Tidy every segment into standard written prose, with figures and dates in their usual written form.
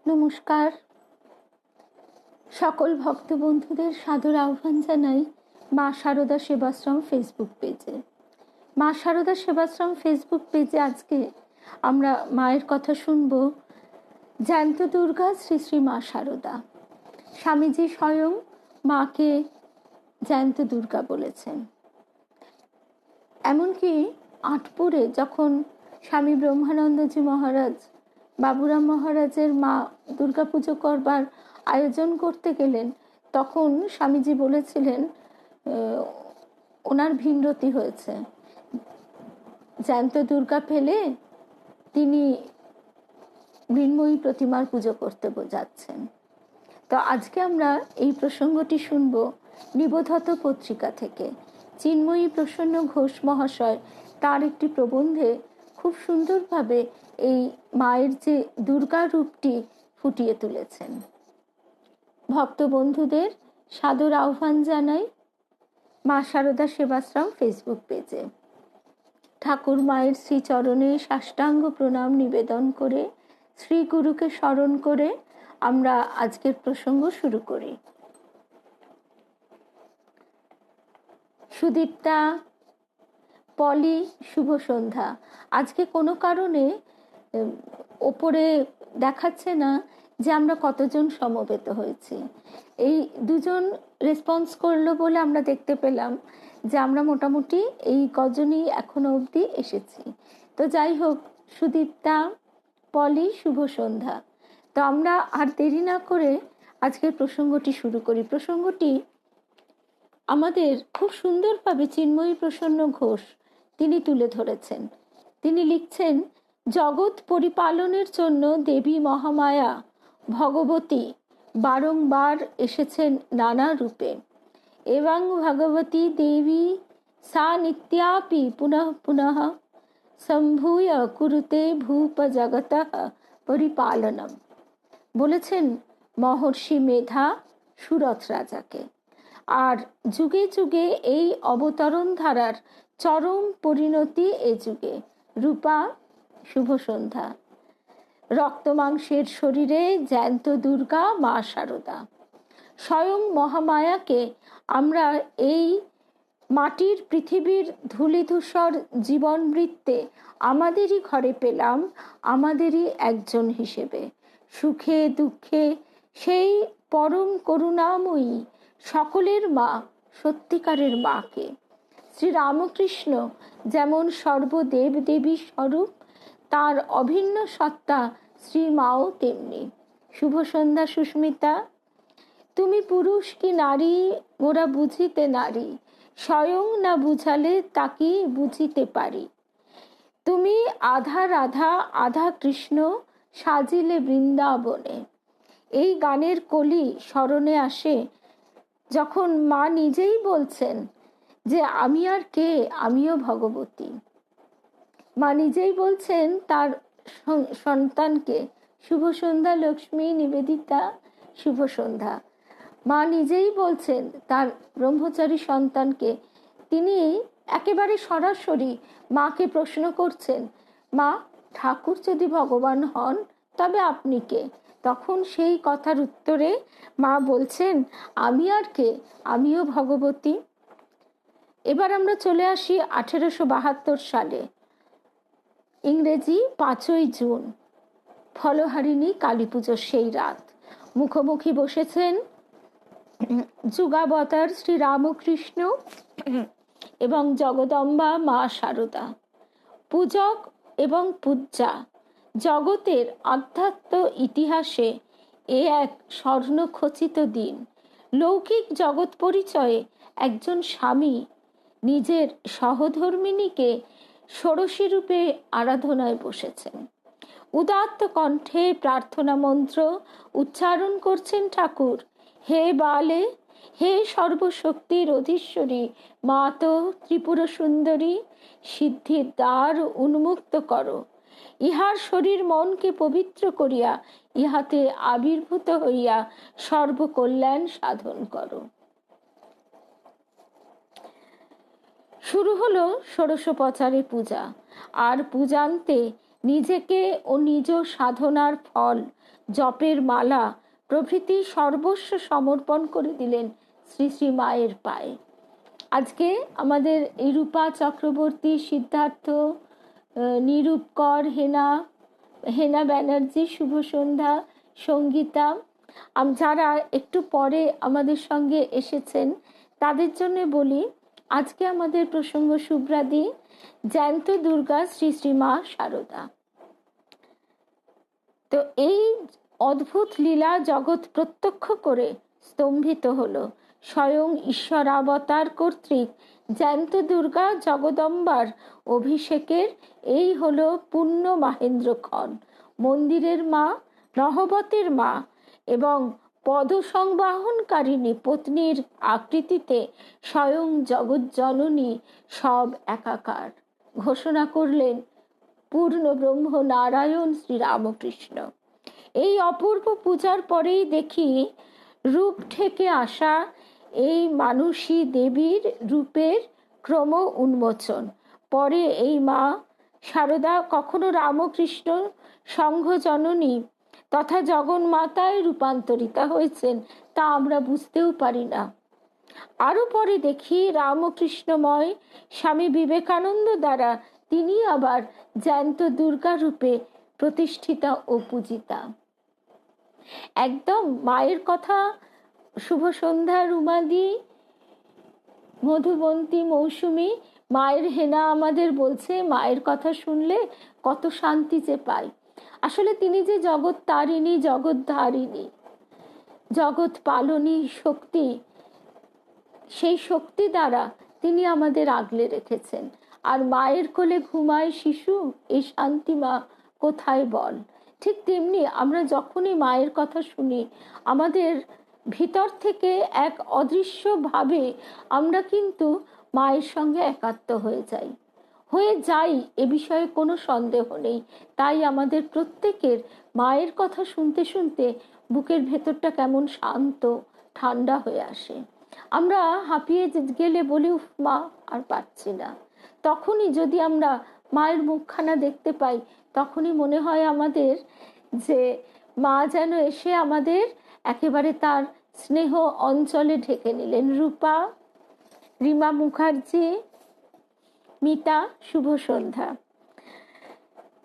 নমস্কার, সকল ভক্ত বন্ধুদের সাদর আহ্বান জানাই মা শারদা সেবাশ্রম ফেসবুক পেজে। মা শারদা সেবাশ্রম ফেসবুক পেজে আজকে আমরা মায়ের কথা শুনব। জ্যান্ত দুর্গা শ্রী শ্রী মা শারদা। স্বামীজি স্বয়ং মাকে জ্যান্ত দুর্গা বলেছেন। এমনকি আটপুরে যখন স্বামী ব্রহ্মানন্দজি মহারাজ বাবুরাম মহারাজের মা দুর্গা পুজো করবার আয়োজন করতে গেলেন, তখন স্বামীজি বলেছিলেন ওনার ভিনরতি হয়েছে, জ্যান্ত দুর্গা পেলে তিনি মৃন্ময়ী প্রতিমার পুজো করতে যাচ্ছেন। তো আজকে আমরা এই প্রসঙ্গটি শুনব নিবোধত পত্রিকা থেকে। চিন্ময়ী প্রসন্ন ঘোষ মহাশয় তার একটি প্রবন্ধে খুব সুন্দরভাবে এই মায়ের যে দুর্গা রূপটি ফুটিয়ে তুলেছেন। ভক্ত বন্ধুদের সাদর আহ্বান জানাই মা শারদা সেবাশ্রম ফেসবুক পেজে। ঠাকুর মায়ের শ্রীচরণে সাষ্টাঙ্গ প্রণাম নিবেদন করে, শ্রী গুরুকে স্মরণ করে আমরা আজকের প্রসঙ্গ শুরু করি। সুদীপ্তা, পলি, শুভ সন্ধ্যা। আজকে কোনো কারণে ওপরে দেখাচ্ছে না যে আমরা কতজন সমবেত হয়েছি। এই দুজন রেসপন্স করলো বলে আমরা দেখতে পেলাম যে আমরা মোটামুটি এই কজনই এখনো অবধি এসেছি। তো যাই হোক, সুদীপ্তা, পলি, শুভ সন্ধ্যা। তো আমরা আর দেরি না করে আজকের প্রসঙ্গটি শুরু করি। প্রসঙ্গটি আমাদের খুব সুন্দরভাবে চিন্ময়ী প্রসন্ন ঘোষ তিনি তুলে ধরেছেন। তিনি লিখছেন, জগৎ পরিপালনের জন্য দেবী মহামায়া ভগবতী বারংবার এসেছেন নানা রূপে। এবং ভগবতী দেবী সা নিত্যাপি পুনঃ পুনঃ সম্ভূয় কুরুতে ভূপ জগতঃ পরিপালনম। বলেছেন মহর্ষি মেধা সুরথ রাজাকে। আর যুগে যুগে এই অবতরণ ধারার চরম পরিণতি এ যুগে। রূপা, শুভ সন্ধ্যা। রক্ত মাংসের শরীরে জ্যান্ত দুর্গা মা শারদা। স্বয়ং মহামায়াকে আমরা এই মাটির পৃথিবীর ধূলিধূসর জীবন বৃত্তে আমাদেরই ঘরে পেলাম, আমাদেরই একজন হিসেবে। সুখে দুঃখে সেই পরম করুণাময়ী সকলের মা, সত্যিকারের মাকে। শ্রী রামকৃষ্ণ যেমন সর্বদেব দেবী স্বরূপ, তার অভিন্ন সত্তা শ্রী মাও তেমনি। শুভ সন্ধ্যা সুস্মিতা। তুমি পুরুষ কি নারী মোরা বুঝিতে নারী, স্বয়ং না বুঝালে তাকে বুঝিতে পারি। তুমি আধা রাধা আধা কৃষ্ণ, সাজিলে বৃন্দাবনে। এই গানের কলি স্মরণে আসে যখন মা নিজেই বলছেন যে আমি আর কে, আমিও ভগবতী। মা নিজেই বলছেন তার সন্তানকে, শুভ সন্ধ্যা লক্ষ্মী, নিবেদিতা, শুভ সন্ধ্যা। মা নিজেই বলছেন তার ব্রহ্মচারী সন্তানকে, তিনি একেবারে সরাসরি মাকে প্রশ্ন করছেন, মা, ঠাকুর যদি ভগবান হন তবে আপনি কে? তখন সেই কথার উত্তরে মা বলছেন, আমি আর কে, আমিও ভগবতী। এবার আমরা চলে আসি 1872 সালে, ইংরেজি 5ই জুন, ফলহারিণী কালী পুজোর সেই রাত। মুখোমুখি বসেছেন যুগাবতার শ্রী রামকৃষ্ণ এবং জগদম্বা মা শারদা। পূজক এবং পূজ্যা। জগতের আধ্যাত্ম ইতিহাসে এ এক স্বর্ণখচিত দিন। লৌকিক জগৎ পরিচয়ে একজন স্বামী নিজের সহধর্মিণীকে ষোড়শী রূপে আরাধনায় বসেছেন। উদাত্ত কণ্ঠে প্রার্থনা মন্ত্র উচ্চারণ করছেন ঠাকুর, হে বালে, হে সর্বশক্তির অধীশ্বরী মাতো ত্রিপুর সুন্দরী, সিদ্ধির দ্বার উন্মুক্ত করো। ইহার শরীর মনকে পবিত্র করিয়া ইহাতে আবির্ভূত হইয়া সর্বকল্যাণ সাধন করো। শুরু হলো ষোড়শোপচারে পূজা। আর পূজান্তে নিজেকে ও নিজ সাধনার ফল, জপের মালা প্রভৃতি সর্বস্ব সমর্পণ করে দিলেন শ্রী শ্রী মায়ের পায়ে। আজকে আমাদের এই রূপা চক্রবর্তী, সিদ্ধার্থ, নিরূপকর, হেনা ব্যানার্জি, শুভ সন্ধ্যা, সঙ্গীতা, যারা একটু পরে আমাদের সঙ্গে এসেছেন তাদের জন্য বলি, আজকে আমাদের প্রসঙ্গ শুভ্রাদি, জ্যান্ত দুর্গা শ্রী শ্রী মা শারদা। তো এই অদ্ভুত লীলা জগৎ প্রত্যক্ষ করে স্তম্ভিত হলো। স্বয়ং ঈশ্বরাবতার কর্তৃক জ্যান্ত দুর্গা জগদম্বার অভিষেকের এই হলো পূর্ণ মাহেন্দ্রক্ষণ। মন্দিরের মা, নহবতের মা এবং পদ সংবাহনকারিণী পত্নীর আকৃতিতে স্বয়ং জগজ্জননী সব একাকার ঘোষণা করলেন পূর্ণ ব্রহ্ম নারায়ণ শ্রীরামকৃষ্ণ। এই অপূর্ব পূজার পরেই দেখি রূপ থেকে আসা এই মানুষী দেবীর রূপের ক্রম উন্মোচন। পরে এই মা শারদা কখনো রামকৃষ্ণ সংঘজননী তথা জগন্মাতায় রূপান্তরিতা হয়েছেন তা আমরা বুঝতেও পারি না। আরো পরে দেখি রামকৃষ্ণময় স্বামী বিবেকানন্দ দ্বারা তিনি আবার জ্যান্ত দুর্গা রূপে প্রতিষ্ঠিতা ও পূজিতা। একদম মায়ের কথা শুভ সন্ধ্যা, রুমাদি, মধুবন্তী, মৌসুমী, মায়ের হেনা আমাদের বলছে মায়ের কথা শুনলে কত শান্তি যে পাই। আসলে তিনি যে জগৎ তারিণী, জগৎ ধারিণী, জগৎ পালনী শক্তি, সেই শক্তি দ্বারা তিনি আমাদের আগলে রেখেছেন। আর মায়ের কোলে ঘুমায় শিশু, এই শান্তি মা কোথায় বল। ঠিক তেমনি আমরা যখনই মায়ের কথা শুনি আমাদের ভিতর থেকে এক অদৃশ্য ভাবে আমরা কিন্তু মায়ের সঙ্গে একাত্ম হয়ে যাই, এ বিষয়ে কোনো সন্দেহ নেই। তাই আমাদের প্রত্যেকের মায়ের কথা শুনতে শুনতে বুকের ভেতরটা কেমন শান্ত ঠান্ডা হয়ে আসে। আমরা হাঁপিয়ে গেলে বলি উফ মা আর পাচ্ছি না, তখনই যদি আমরা মায়ের মুখখানা দেখতে পাই তখনই মনে হয় আমাদের যে মা যেন এসে আমাদের একেবারে তার স্নেহ অঞ্চলে ঢেকে নিলেন। রূপা, রিমা মুখার্জি, মিতা, শুভ সন্ধ্যা।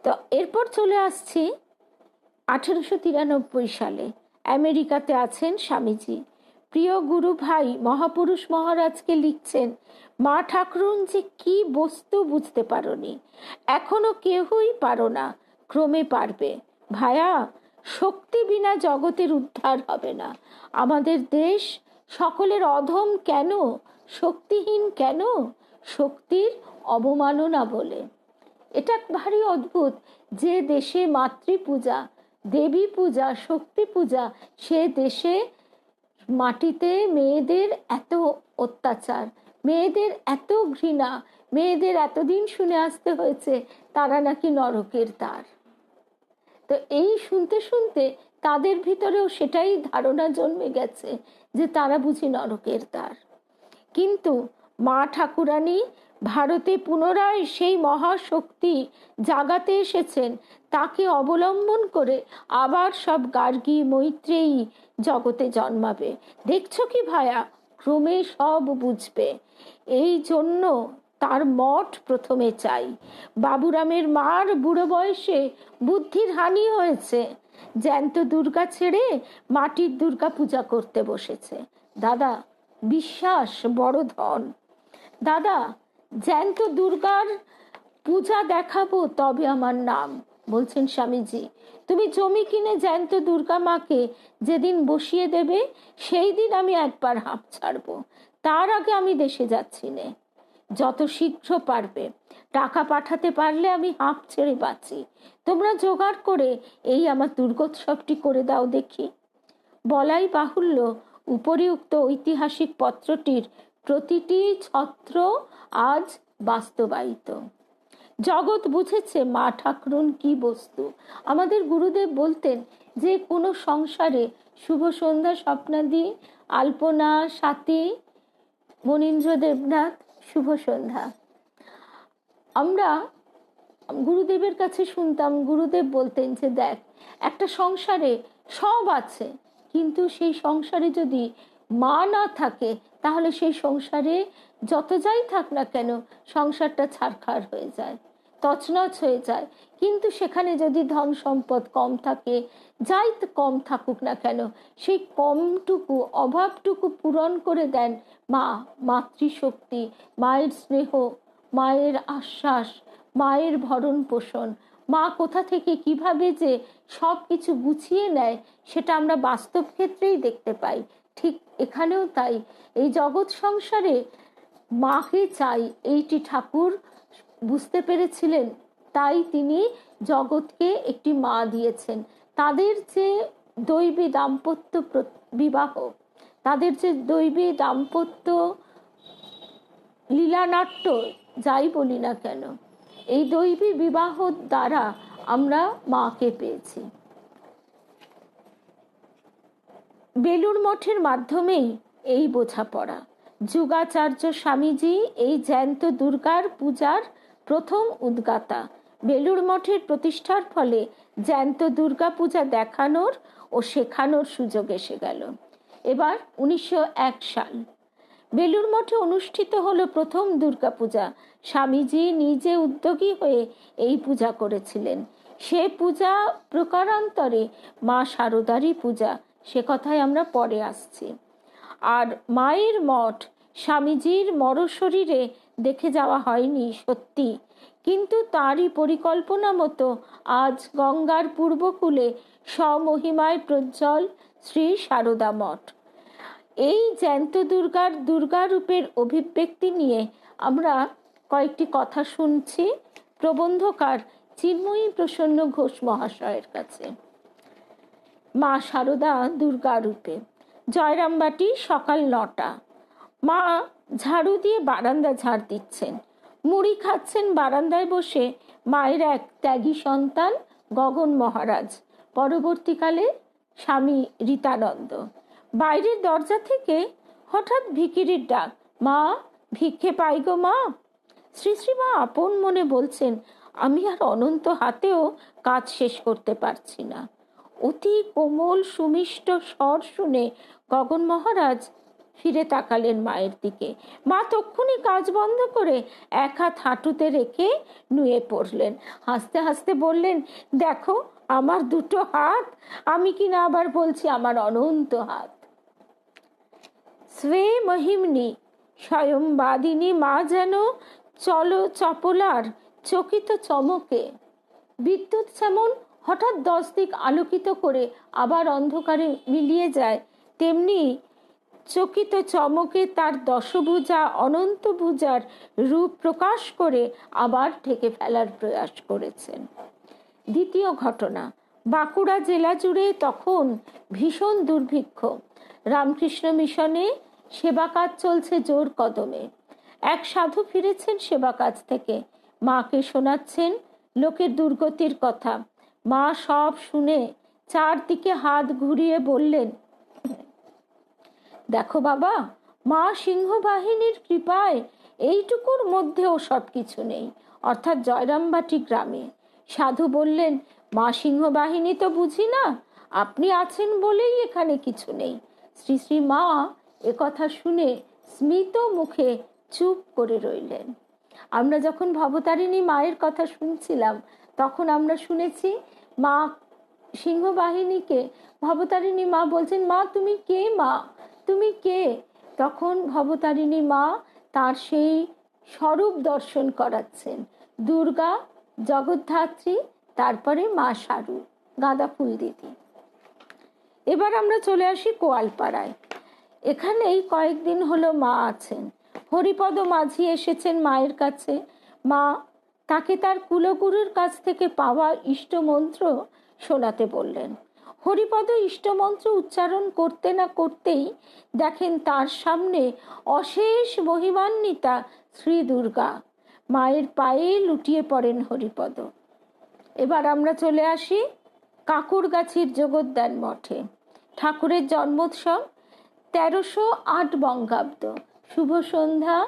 তো এরপর চলে আসছি 1893 সালে। আমেরিকাতে আছেন স্বামীজি। প্রিয় গুরু ভাই মহাপুরুষ মহারাজকে লিখছেন, মা ঠাকুরুন যে কি বস্তু বুঝতে পারোনি, এখনো কেউই পারো না, ক্রমে পারবে। ভায়া, শক্তি বিনা জগতের উদ্ধার হবে না। আমাদের দেশ সকলের অধম কেন, শক্তিহীন কেন? শক্তির অবমাননা বলে। এটা ভারী অদ্ভুত, যে দেশে মাতৃপূজা, দেবী পূজা, শক্তি পূজা, সে দেশে মাটিতে মেয়েদের এত অত্যাচার, মেয়েদের এত ঘৃণা, মেয়েদের এতদিন শুনে আসতে হয়েছে তারা নাকি নরকের দ্বার। তো এই শুনতে শুনতে তাদের ভিতরেও সেটাই ধারণা জন্মে গেছে যে তারা বুঝি নরকের দ্বার। কিন্তু মা ঠাকুরানী ভারতে পুনরায় সেই মহাশক্তি জাগাতে এসেছেন, তাকে অবলম্বন করে আবার সব গার্গী মৈত্রেয়ী জগতে জন্মাবে। দেখছো কি ভায়া, ক্রমে সব বুঝবে। এই জন্য তার মঠ প্রথমে চাই। বাবুরামের মার বুড়ো বয়সে বুদ্ধির হানি হয়েছে, জ্যান্ত দুর্গা ছেড়ে মাটির দুর্গা পূজা করতে বসেছে। দাদা, বিশ্বাস বড় ধন। দাদা, জ্যান্ত দুর্গার পূজা দেখাবো তবে আমার নাম। বলছেন স্বামীজি, তুমি জমি কিনে জ্যান্ত দুর্গা মাকে যেদিন বসিয়ে দেবে সেই দিন আমি একবার হাঁপ ছাড়বো, তার আগে আমি দেশে যাচ্ছি নে। যত শীঘ্র পারবে, টাকা পাঠাতে পারলে আমি হাঁপ ছেড়ে বাঁচি। তোমরা জোগাড় করে এই আমার দুর্গোৎসবটি করে দাও দেখি। বলাই বাহুল্য, উপরিউক্ত ঐতিহাসিক পত্রটির প্রতিটি ছত্র আজ বাস্তবায়িত। জগৎ বুঝেছে মা ঠাকুরুন কি বস্তু। আমাদের গুরুদেব বলতেন যে কোনো সংসারে শুভ সন্ধ্যা, স্বপ্নাদি, আলপনা, স্বাতী, মনীন্দ্র দেবনাথ, শুভ সন্ধ্যা, আমরা গুরুদেবের কাছে শুনতাম, গুরুদেব বলতেন যে দেখ, একটা সংসারে সব আছে, কিন্তু সেই সংসারে যদি মা না থাকে তাহলে সেই সংসারে যত যাই থাক না কেন সংসারটা ছারখার হয়ে যায়, তছনছ হয়ে যায়। কিন্তু সেখানে যদি ধন সম্পদ কম থাকে, যাই কম থাকুক না কেন, সেই কমটুকু, অভাবটুকু পূরণ করে দেন মা। মাতৃশক্তি, মায়ের স্নেহ, মায়ের আশ্বাস, মায়ের ভরণ পোষণ, মা কোথা থেকে কিভাবে যে সব কিছু গুছিয়ে নেয় সেটা আমরা বাস্তব ক্ষেত্রেই দেখতে পাই। ঠিক এখানেও তাই, এই জগৎ সংসারে মাকে চাই, এইটি ঠাকুর বুঝতে পেরেছিলেন, তাই তিনি জগৎকে একটি মা দিয়েছেন। তাদের যে দৈবী দাম্পত্য বিবাহ, তাদের যে দৈবী দাম্পত্য লীলানাট্য যাই বলি না কেন, এই দৈবী বিবাহ দ্বারা আমরা মাকে পেয়েছি। বেলুর মঠের মাধ্যমেই এই বোঝাপড়া। যুগাচার্য স্বামীজি এই জ্যান্ত দুর্গার পূজার প্রথম উদ্গাতা। বেলুর মঠের প্রতিষ্ঠার ফলে জ্যান্ত দুর্গা পূজা দেখানোর ও শেখানোর সুযোগ এসে গেল। এবার 1901 সাল বেলুর মঠে অনুষ্ঠিত হলো প্রথম দুর্গা পূজা। স্বামীজি নিজে উদ্যোগী হয়ে এই পূজা করেছিলেন। সে পূজা প্রকারান্তরে মা শারদারই পূজা, সে কথায় আমরা পরে আসছি। আর মায়ের মঠ স্বামীজির মরশরীরে দেখে যাওয়া হয়নি সত্যি, কিন্তু তারই পরিকল্পনা মতো আজ গঙ্গার পূর্বকূলে স্বমহিমায় প্রজ্জ্বল শ্রী শারদা মঠ। এই জ্যান্ত দুর্গার দুর্গারূপের অভিব্যক্তি নিয়ে আমরা কয়েকটি কথা শুনছি প্রবন্ধকার চিন্ময়ী প্রসন্ন ঘোষ মহাশয়ের কাছে। মা শারদা দুর্গা রূপে। জয়রামবাটি, সকাল 9টা। মা ঝাড়ু দিয়ে বারান্দা ঝাড় দিচ্ছেন, মুড়ি খাচ্ছেন বারান্দায় বসে মায়ের এক ত্যাগী সন্তান গগন মহারাজ, পরবর্তীকালে স্বামী রীতানন্দ। বাইরের দরজা থেকে হঠাৎ ভিখিরির ডাক, মা ভিক্ষে পাই গো মা। শ্রী শ্রী মা আপন মনে বলছেন, আমি আর অনন্ত হাতেও কাজ শেষ করতে পারছি না। অতি কোমল সুমিষ্ট স্বর শুনে গগন মহারাজ ফিরে তাকালেন মায়ের দিকে। মা তক্ষুনি কাজ বন্ধ করে এক হাত হাঁটুতে রেখে নুয়ে পড়লেন। হাসতে হাসতে বললেন, দেখো আমার দুটো হাত, আমি কিনা আবার বলছি আমার অনন্ত হাত। স্বে মহিমনি স্বয়ংবাদিনী মা যেন চলো চপলার চকিত চমকে। বিদ্যুৎ যেমন হঠাৎ 10 দিক আলোকিত করে আবার অন্ধকারে মিলিয়ে যায়, তেমনি চকিত চমকে তার দশভুজা অনন্ত ভুজার রূপ প্রকাশ করে আবার ঢেকে ফেলার প্রয়াস করেছেন। দ্বিতীয় ঘটনা, বাঁকুড়া জেলা জুড়ে তখন ভীষণ দুর্ভিক্ষ। রামকৃষ্ণ মিশনে সেবা কাজ চলছে জোর কদমে। এক সাধু ফিরেছেন সেবা কাজ থেকে, মাকে শোনাচ্ছেন লোকের দুর্গতির কথা। মা সব শুনে চারদিকে হাত ঘুরিয়ে বললেন, দেখো বাবা, মা সিংহ বাহিনীর কৃপায় এইটুকুর মধ্যেও সব কিছু নেই, অর্থাৎ জয়রামবাটি গ্রামে। সাধু বললেন, মা সিংহ বাহিনী তো বুঝি না, আপনি আছেন বলেই এখানে কিছু নেই। শ্রী শ্রী মা একথা শুনে স্মিত মুখে চুপ করে রইলেন। আমরা যখন ভবতারিণী মায়ের কথা শুনছিলাম তখন আমরা শুনেছি মা সিংহ বাহিনীকে ভবতারিণী মা বলছেন, মা তুমি কে, মা তুমি কে? তখন ভবতারিণী মা তার সেই স্বরূপ দর্শন করাচ্ছেন, দুর্গা, জগদ্ধাত্রী, তারপরে মা শারু, গাঁদা ফুল দিদি। এবার আমরা চলে আসি কোয়ালপাড়ায়। এখানেই কয়েকদিন হলো মা আছেন। হরিপদ মাঝি এসেছেন মায়ের কাছে। মা তাকে তার কুলগুরুর কাছ থেকে পাওয়া ইষ্টমন্ত্র শোনাতে বললেন। হরিপদ ইষ্টমন্ত্র উচ্চারণ করতে না করতেই দেখেন তার সামনে অশেষ মহিমান্বিতা শ্রী দুর্গা। মায়ের পায়ে লুটিয়ে পড়েন হরিপদ। এবার আমরা চলে আসি কাকুরগাছির জগদ্দান মঠে। ঠাকুরের জন্মোৎসব 1308 বঙ্গাব্দ। শুভ সন্ধ্যা।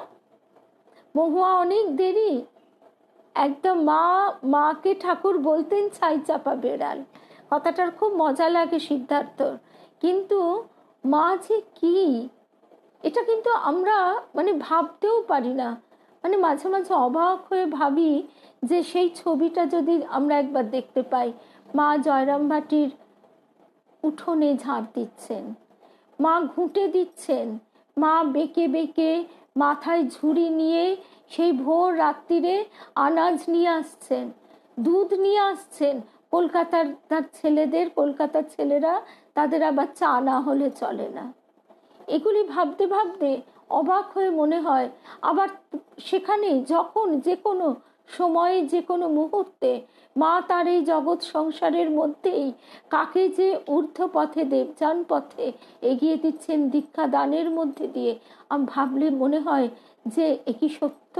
মহুয়া অনেক দেরি? একদম মাকে ঠাকুর বলতেন ছাই চাপা বেড়াল, কথাটার খুব মজা লাগে সিদ্ধার্থর। কিন্তু মা যে কি, এটা কিন্তু আমরা ভাবতেও পারি না। মাঝে মাঝে অবাক হয়ে ভাবি যে সেই ছবিটা যদি আমরা একবার দেখতে পাই, মা জয়রাম ভাটির উঠোনে ঝাঁপ দিচ্ছেন, মা ঘুঁটে দিচ্ছেন, মা বেঁকে বেঁকে মাথায় ঝুড়ি নিয়ে সেই ভোর রাত্রিরে আনাজ নিয়ে আসছেন, দুধ নিয়ে আসছেন। কলকাতার ছেলেরা, তাদের আবার চা না হলে চলে না। এগুলি ভাবতে ভাবতে অবাক হয়ে মনে হয়, আবার সেখানে যখন যে কোনো সময়ে যে কোনো মুহূর্তে মা তার এই জগৎ সংসারের মধ্যেই কাকে যে ঊর্ধ্ব পথে, দেবযান পথে এগিয়ে দিচ্ছেন দীক্ষা দানের মধ্যে দিয়ে, আমি ভাবলে মনে হয় যে একই সত্য।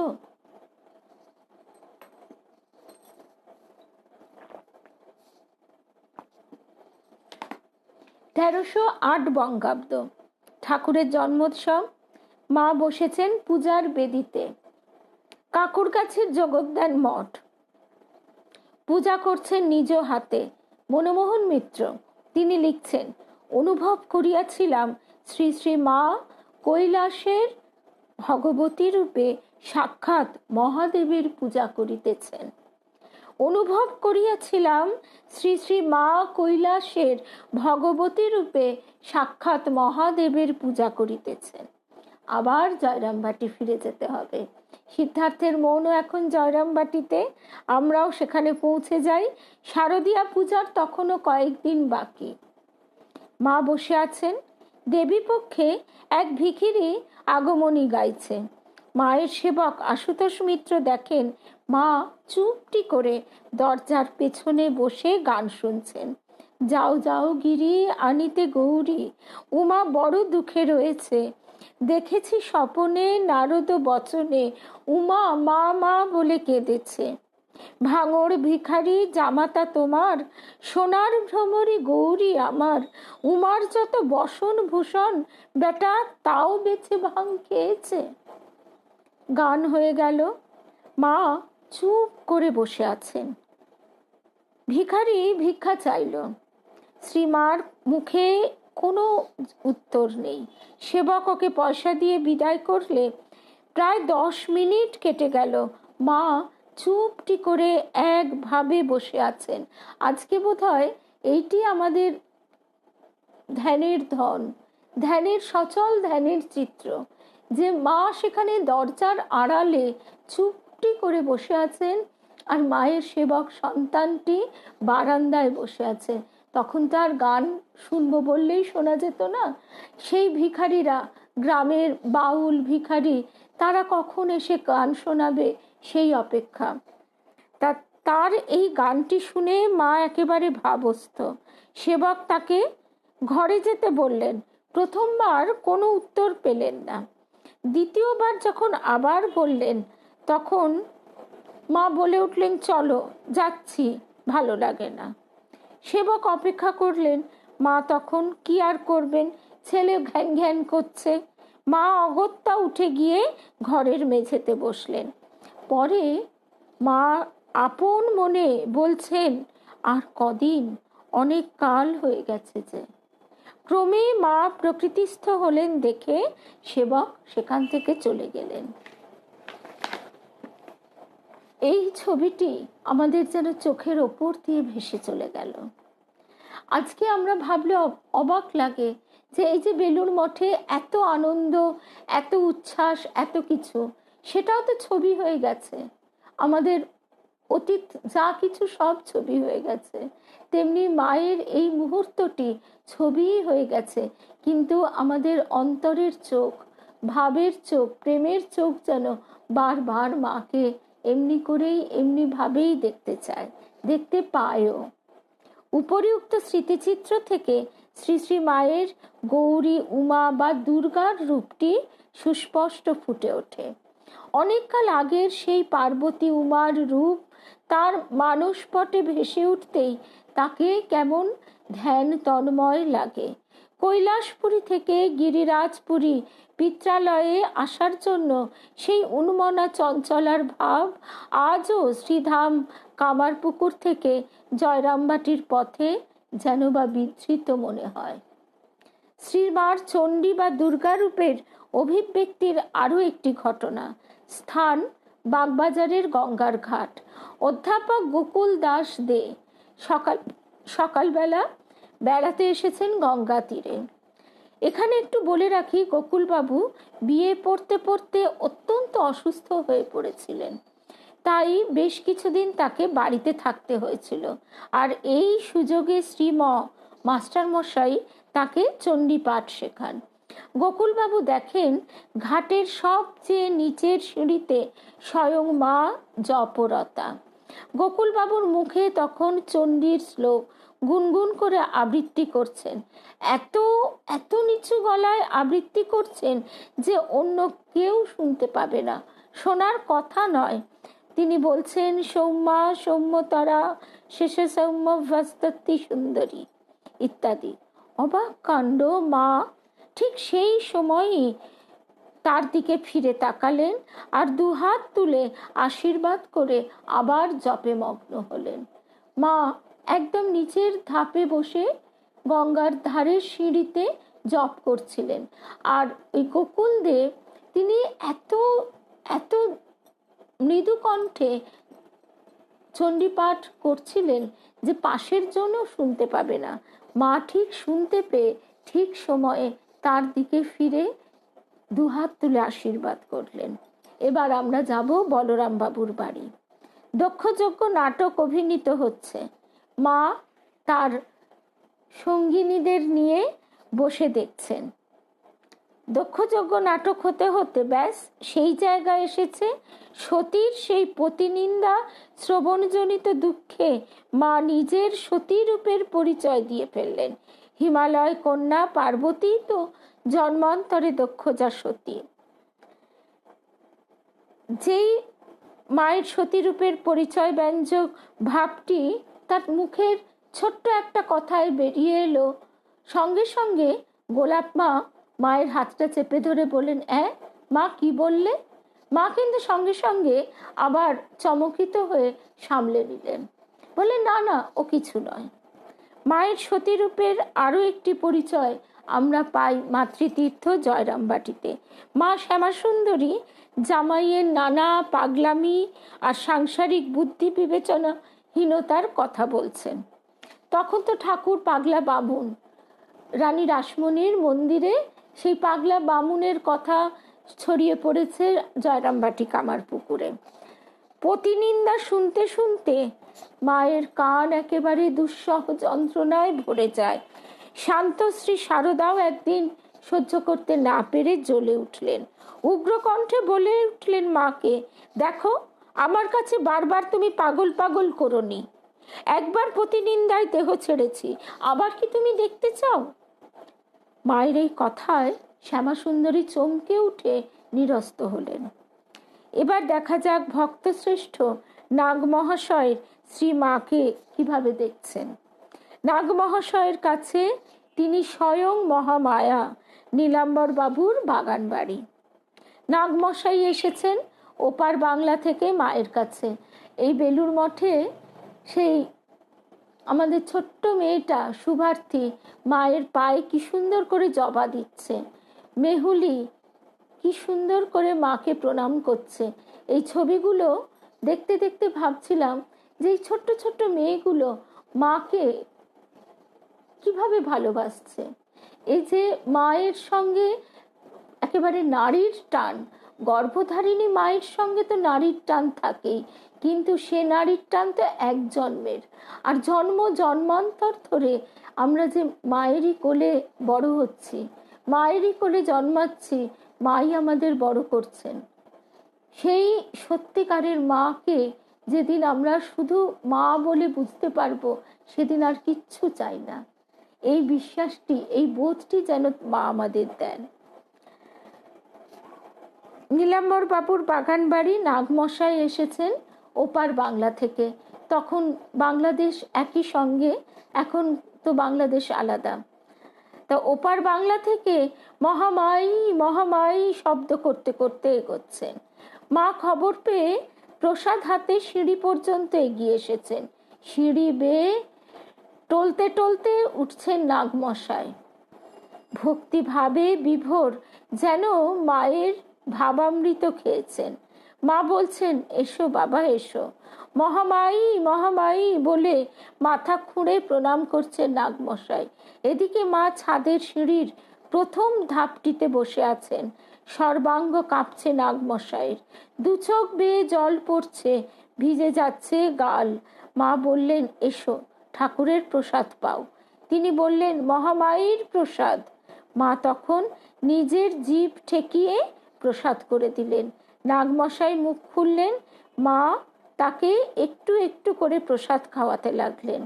1308 বঙ্গাব্দ, ঠাকুরের জন্মোৎসব। মা বসেছেন পূজার বেদিতে। কাকুরগাছির জগদ্দান মঠ। পূজা করছেন নিজ হাতে মনমোহন মিত্র। তিনি লিখছেন, অনুভব করিয়াছিলাম শ্রী শ্রী মা কৈলাসের ভগবতী রূপে সাক্ষাৎ মহাদেবের পূজা করিতেছেন। অনুভব করিয়াছিলাম শ্রী শ্রী মা কৈলাসের ভগবতী রূপে সাক্ষাৎ মহাদেবের পূজা করিতেছেন। আবার জয়রাম ভাটি ফিরে যেতে হবে। সিদ্ধার্থের মনও এখন জয়রাম ভাটিতে, আমরাও সেখানে পৌঁছে যাই। শারদীয়া পূজার তখনও কয়েকদিন বাকি। মা বসে আছেন। দেবী পক্ষে এক ভিখিরি আগমনী গাইছে। মায়ের সেবক আশুতোষ মিত্র দেখেন মা চুপটি করে দরজার পেছনে বসে গান শুনছেন। যাও যাও গিরি আনিতে গৌরী, উমা বড় দুঃখে রয়েছে। দেখেছি স্বপনে নারদ বচনে, উমা মা মা বলে কেঁদেছে। ভাঙড় ভিখারি জামাতা তোমার, সোনার ভ্রমরী গৌরী আমার। উমার যত বসন ভূষণ, বেটা তাও বেছে ভাঙ খেয়েছে। গান হয়ে গেল। মা চুপ করে বসে আছেন। ভিখারি ভিক্ষা চাইল। শ্রীমার মুখে কোনো উত্তর নেই। সেবক ওকে পয়সা দিয়ে বিদায় করলে প্রায় 10 মিনিট কেটে গেল। মা চুপটি করে একভাবে বসে আছেন। আজকে বোধহয় এইটি আমাদের ধ্যানের ধন, ধ্যানের সচল ধ্যানের চিত্র, যে মা সেখানে দরজার আড়ালে চুপটি করে বসে আছেন, আর মায়ের সেবক সন্তানটি বারান্দায় বসে আছে। তখন তার গান শুনবো বললেই শোনা যেত না। সেই ভিখারিরা, গ্রামের বাউল ভিখারি, তারা কখন এসে গান শোনাবে সেই অপেক্ষা। তার এই গানটি শুনে মা একেবারে ভাবস্থ। সেবক তাকে ঘরে যেতে বললেন। প্রথমবার কোনো উত্তর পেলেন না। দ্বিতীয়বার যখন আবার বললেন, তখন মা বলে উঠলেন, চলো যাচ্ছি, ভালো লাগে না। সেবক অপেক্ষা করলেন। মা তখন কি আর করবেন, ছেলে ঘ্যান ঘ্যান করছে। মা অগত্যা উঠে গিয়ে ঘরের মেঝেতে বসলেন। পরে মা আপন মনে বলছেন, আর কদিন, অনেক কাল হয়ে গেছে যে। ক্রমে মা প্রকৃতিস্থ হলেন দেখে সেবক সেখান থেকে চলে গেলেন। এই ছবিটি আমাদের যেন চোখের ওপর দিয়ে ভেসে চলে গেল। আজকে আমরা ভাবলে অবাক লাগে যে এই যে বেলুড় মঠে এত আনন্দ, এত উচ্ছ্বাস, এত কিছু, সেটাও তো ছবি হয়ে গেছে। আমাদের অতীত যা কিছু সব ছবি হয়ে গেছে, তেমনি মায়ের এই মুহূর্তটি ছবি হয়ে গেছে। কিন্তু আমাদের অন্তরের চোখ, ভাবের চোখ, প্রেমের চোখ যেন বারবার মাকে এমনি করেই, এমনি ভাবেই দেখতে চায়, দেখতে পায়ও। উপরিউক্ত স্মৃতিচিত্র থেকে শ্রী শ্রী মায়ের গৌরী, উমা বা দুর্গার রূপটি সুস্পষ্ট ফুটে ওঠে। অনেককাল আগের সেই পার্বতী উমার রূপ তার মানসপটে ভেসে উঠতেই তাকে কেমন ধ্যান তন্ময় লাগে। কৈলাসপুরী থেকে গিরিরাজপুরী পিত্রালয়ে আসার জন্য সেই উন্মনা চঞ্চলার ভাব আজও শ্রীধাম কামারপুকুর থেকে জয়রামবাটির পথে যেন বা বিধৃত মনে হয়। শ্রীমার চণ্ডী বা দুর্গা রূপের অভিব্যক্তির আরও একটি ঘটনা। স্থান বাগবাজারের গঙ্গার ঘাট। অধ্যাপক গোকুল দাস দে সকালবেলা বেড়াতে এসেছেন গঙ্গা তীরে। এখানে একটু বলে রাখি, গোকুলবাবু বিয়ে পড়তে পড়তে অত্যন্ত অসুস্থ হয়ে পড়েছিলেন, তাই বেশ কিছুদিন তাকে বাড়িতে থাকতে হয়েছিল। আর এই সুযোগে মাস্টারমশাই তাকে চণ্ডী পাঠ শেখান। গোকুলবাবু দেখেন ঘাটের সবচেয়ে নিচের সিঁড়িতে স্বয়ং মা জপরতা। গোকুলবাবুর মুখে তখন চণ্ডীর শ্লোক গুনগুন করে আবৃত্তি করছেন। এত এত নিচু গলায় আবৃত্তি করছেন যে অন্য কেউ শুনতে পাবে না, শোনার কথা নয়। তিনি বলছেন, সৌম্যা সৌম্যতরা শেষে সৌম্য ভাস্তী সুন্দরী ইত্যাদি। অবাক কাণ্ড! মা ঠিক সেই সময়ই তার দিকে ফিরে তাকালেন আর দুহাত তুলে আশীর্বাদ করে আবার জপে মগ্ন হলেন। মা একদম নিচের ধাপে বসে গঙ্গার ধারের সিঁড়িতে জপ করছিলেন। আর ওই গোকুল দেব তিনি এত এত মৃদু কণ্ঠে চণ্ডীপাঠ করছিলেন যে পাশের জনও শুনতে পাবে না। মা ঠিক শুনতে পেয়ে ঠিক সময়ে তার দিকে ফিরে দুহাত তুলে আশীর্বাদ করলেন। এবার আমরা যাব বলরাম বাবুর বাড়ি। দক্ষযজ্ঞ নাটক অভিনীত হচ্ছে। মা তার সঙ্গিনীদের নিয়ে বসে দেখছেন। দক্ষযজ্ঞ নাটক হতে হতে ব্যাস সেই জায়গায় এসেছে। সতীর সেই পতিনিন্দা শ্রবণজনিত দুঃখে মা নিজের সতী রূপের পরিচয় দিয়ে ফেললেন। হিমালয় কন্যা পার্বতী তো জন্মান্তরে দক্ষজা সতী। যেই মায়ের সতী রূপের পরিচয় ব্যঞ্জক ভাবটি তার মুখের ছোট্ট একটা কথায় বেরিয়ে এলো, সঙ্গে সঙ্গে গোলাপ মা মায়ের হাতটা চেপে ধরে বললেন, মা কি বললে? মা কিন্তু সঙ্গে সঙ্গে আবার চমকিত হয়ে সামলে নিলেন, বললেন, না না, ও কিছু নয়। মায়ের সতী রূপের আরো একটি পরিচয় আমরা পাই মাতৃতীর্থ জয়রামবাটিতে। মা শ্যামাসুন্দরী জামাইয়ের নানা পাগলামি আর সাংসারিক বুদ্ধি বিবেচনাহীনতার কথা বলছেন। তখন তো ঠাকুর পাগলা বামুন। রানী রাসমণির মন্দিরে সেই পাগলা বামুনের কথা ছড়িয়ে পড়েছে জয়রামবাটি কামারপুকুরে। পতিনিন্দা শুনতে শুনতে মায়ের কান একেবারে দুঃসহ যন্ত্রণায় ভরে যায়। শান্ত শ্রী শারদাও একদিন সহ্য করতে না পেরে জ্বলে উঠলেন। উগ্রকণ্ঠে বলে উঠলেন মাকে, দেখো, আমার কাছে বারবার তুমি পাগল পাগল করোনি। একবার পতিনিন্দায় দেহ ছেড়েছি, আবার কি তুমি দেখতে চাও? মায়ের এই কথায় শ্যামাসুন্দরী চমকে উঠে নিরস্ত হলেন। এবার দেখা যাক ভক্তশ্রেষ্ঠ নাগ মহাশয়ের শ্রী মাকে কিভাবে দেখছেন। নাগ মহাশয়ের কাছে তিনি স্বয়ং মহামায়া, নীলাম্বর বাবুর বাগান বাড়ি। নাগমশাই এসেছেন ওপার বাংলা থেকে মায়ের কাছে। এই বেলুর মঠে সেই আমাদের ছোট্ট মেয়েটা শুভার্থী মায়ের পায়ে কি সুন্দর করে জবা দিচ্ছে। মেহুলি কি সুন্দর করে মাকে প্রণাম করছে। এই ছবিগুলো দেখতে দেখতে ভাবছিলাম যে এই ছোট্ট ছোট্ট মেয়েগুলো মাকে কিভাবে ভালোবাসছে। এই যে মায়ের সঙ্গে একেবারে নারীর টান, গর্ভধারিণী মায়ের সঙ্গে তো নারীর টান থাকেই, কিন্তু সে নারীর টান তো এক জন্মের। আর জন্ম জন্মান্তর ধরে আমরা যে মায়েরই কোলে বড় হচ্ছি, মায়েরই কোলে জন্মাচ্ছি, মাই আমাদের বড় করছেন। সেই সত্যিকারের মাকে যেদিন আমরা শুধু মা বলে বুঝতে পারবো, সেদিন আর কিচ্ছু চাই না। এই বিশ্বাসটি, এই বোধটি যেন মা আমাদের দেন। নীলাম্বর বাবুর বাগান বাড়ি। নাগমশাই এসেছেন ওপার বাংলা থেকে। তখন বাংলাদেশ একই সঙ্গে, এখন তো বাংলাদেশ আলাদা। তা ওপার বাংলা থেকে মহামায়ী মহামায়ী শব্দ করতে করতে এগোচ্ছেন। মা খবর পেয়ে প্রসাদ হাতে সিঁড়ি পর্যন্ত এগিয়ে এসেছেন। সিঁড়ি বেয়ে টলতে টলতে উঠছেন নাগমশাই, ভক্তিভাবে বিভোর, যেন মায়ের ভাবামৃত খেয়েছেন। মা বলছেন, এসো বাবা এসো। মহামায়ী মহামায়ী বলে মাথা খুঁড়ে প্রণাম করছেন নাগমশাই। এদিকে মা ছাদের সিঁড়ির প্রথম ধাপটিতে বসে আছেন। সর্বাঙ্গ কাঁপছে নাগমশাইয়ের, দু চোখ বেয়ে জল পড়ছে, ভিজে যাচ্ছে গাল। মা বললেন, এসো ঠাকুরের প্রসাদ পাও। তিনি বললেন, মহামায়ীর প্রসাদ। মা তখন নিজের জিভ ঠেকিয়ে প্রসাদ করে দিলেন। নাগমশাই মুখ খুললেন, মা তাকে একটু একটু করে প্রসাদ খাওয়াতে লাগলেন।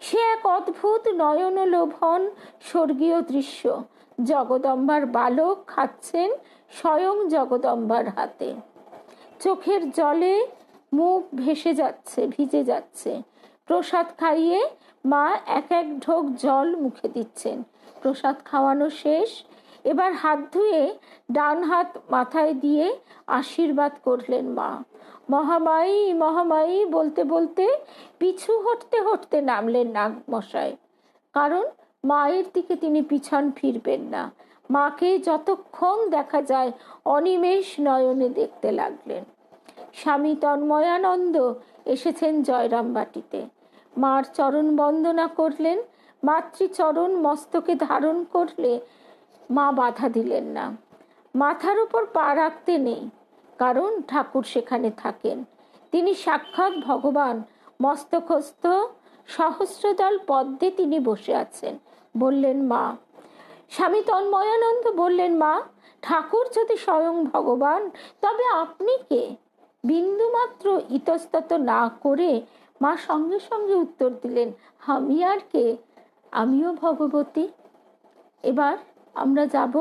সে এক অদ্ভুত নয়ন লোভন স্বর্গীয় দৃশ্য। জগদম্বার বালক খাচ্ছেন স্বয়ং জগদম্বার হাতে। চোখের জলে মুখ ভেসে যাচ্ছে, ভিজে যাচ্ছে। প্রসাদ খাইয়ে মা এক এক ঢোক জল মুখে দিচ্ছেন। প্রসাদ খাওয়ানো শেষ। এবার হাত ধুয়ে ডান হাত মাথায় দিয়ে আশীর্বাদ করলেন মা। মহামায়ী মহামায়ী বলতে বলতে পিছু হটতে হটতে নামলেন নাগমশাই, কারণ মায়ের দিকে তিনি পিছন ফিরবেন না। মাকে যতক্ষণ দেখা যায় অনিমেষ নয়নে দেখতে লাগলেন। স্বামী তন্ময়ানন্দ এসেছেন জয়রামবাটিতে। মার চরণ বন্দনা করলেন। মাতৃচরণ মস্তকে ধারণ করলে মা বাধা দিলেন না। মাথার উপর পা রাখতে নেই, কারণ ঠাকুর সেখানে থাকেন। তিনি সাক্ষাৎ ভগবান। মস্তকস্থ সহস্রদল পদ্মে তিনি বসে আছেন। বললেন, মা। স্বামী তন্ময়ানন্দ বললেন, মা, ঠাকুর যদি স্বয়ং ভগবান, তবে আপনি কে? বিন্দুমাত্র ইতস্তত না করে মা সঙ্গে সঙ্গে উত্তর দিলেন, আমি আর কে? আমিও ভগবতী। এবার আমরা যাব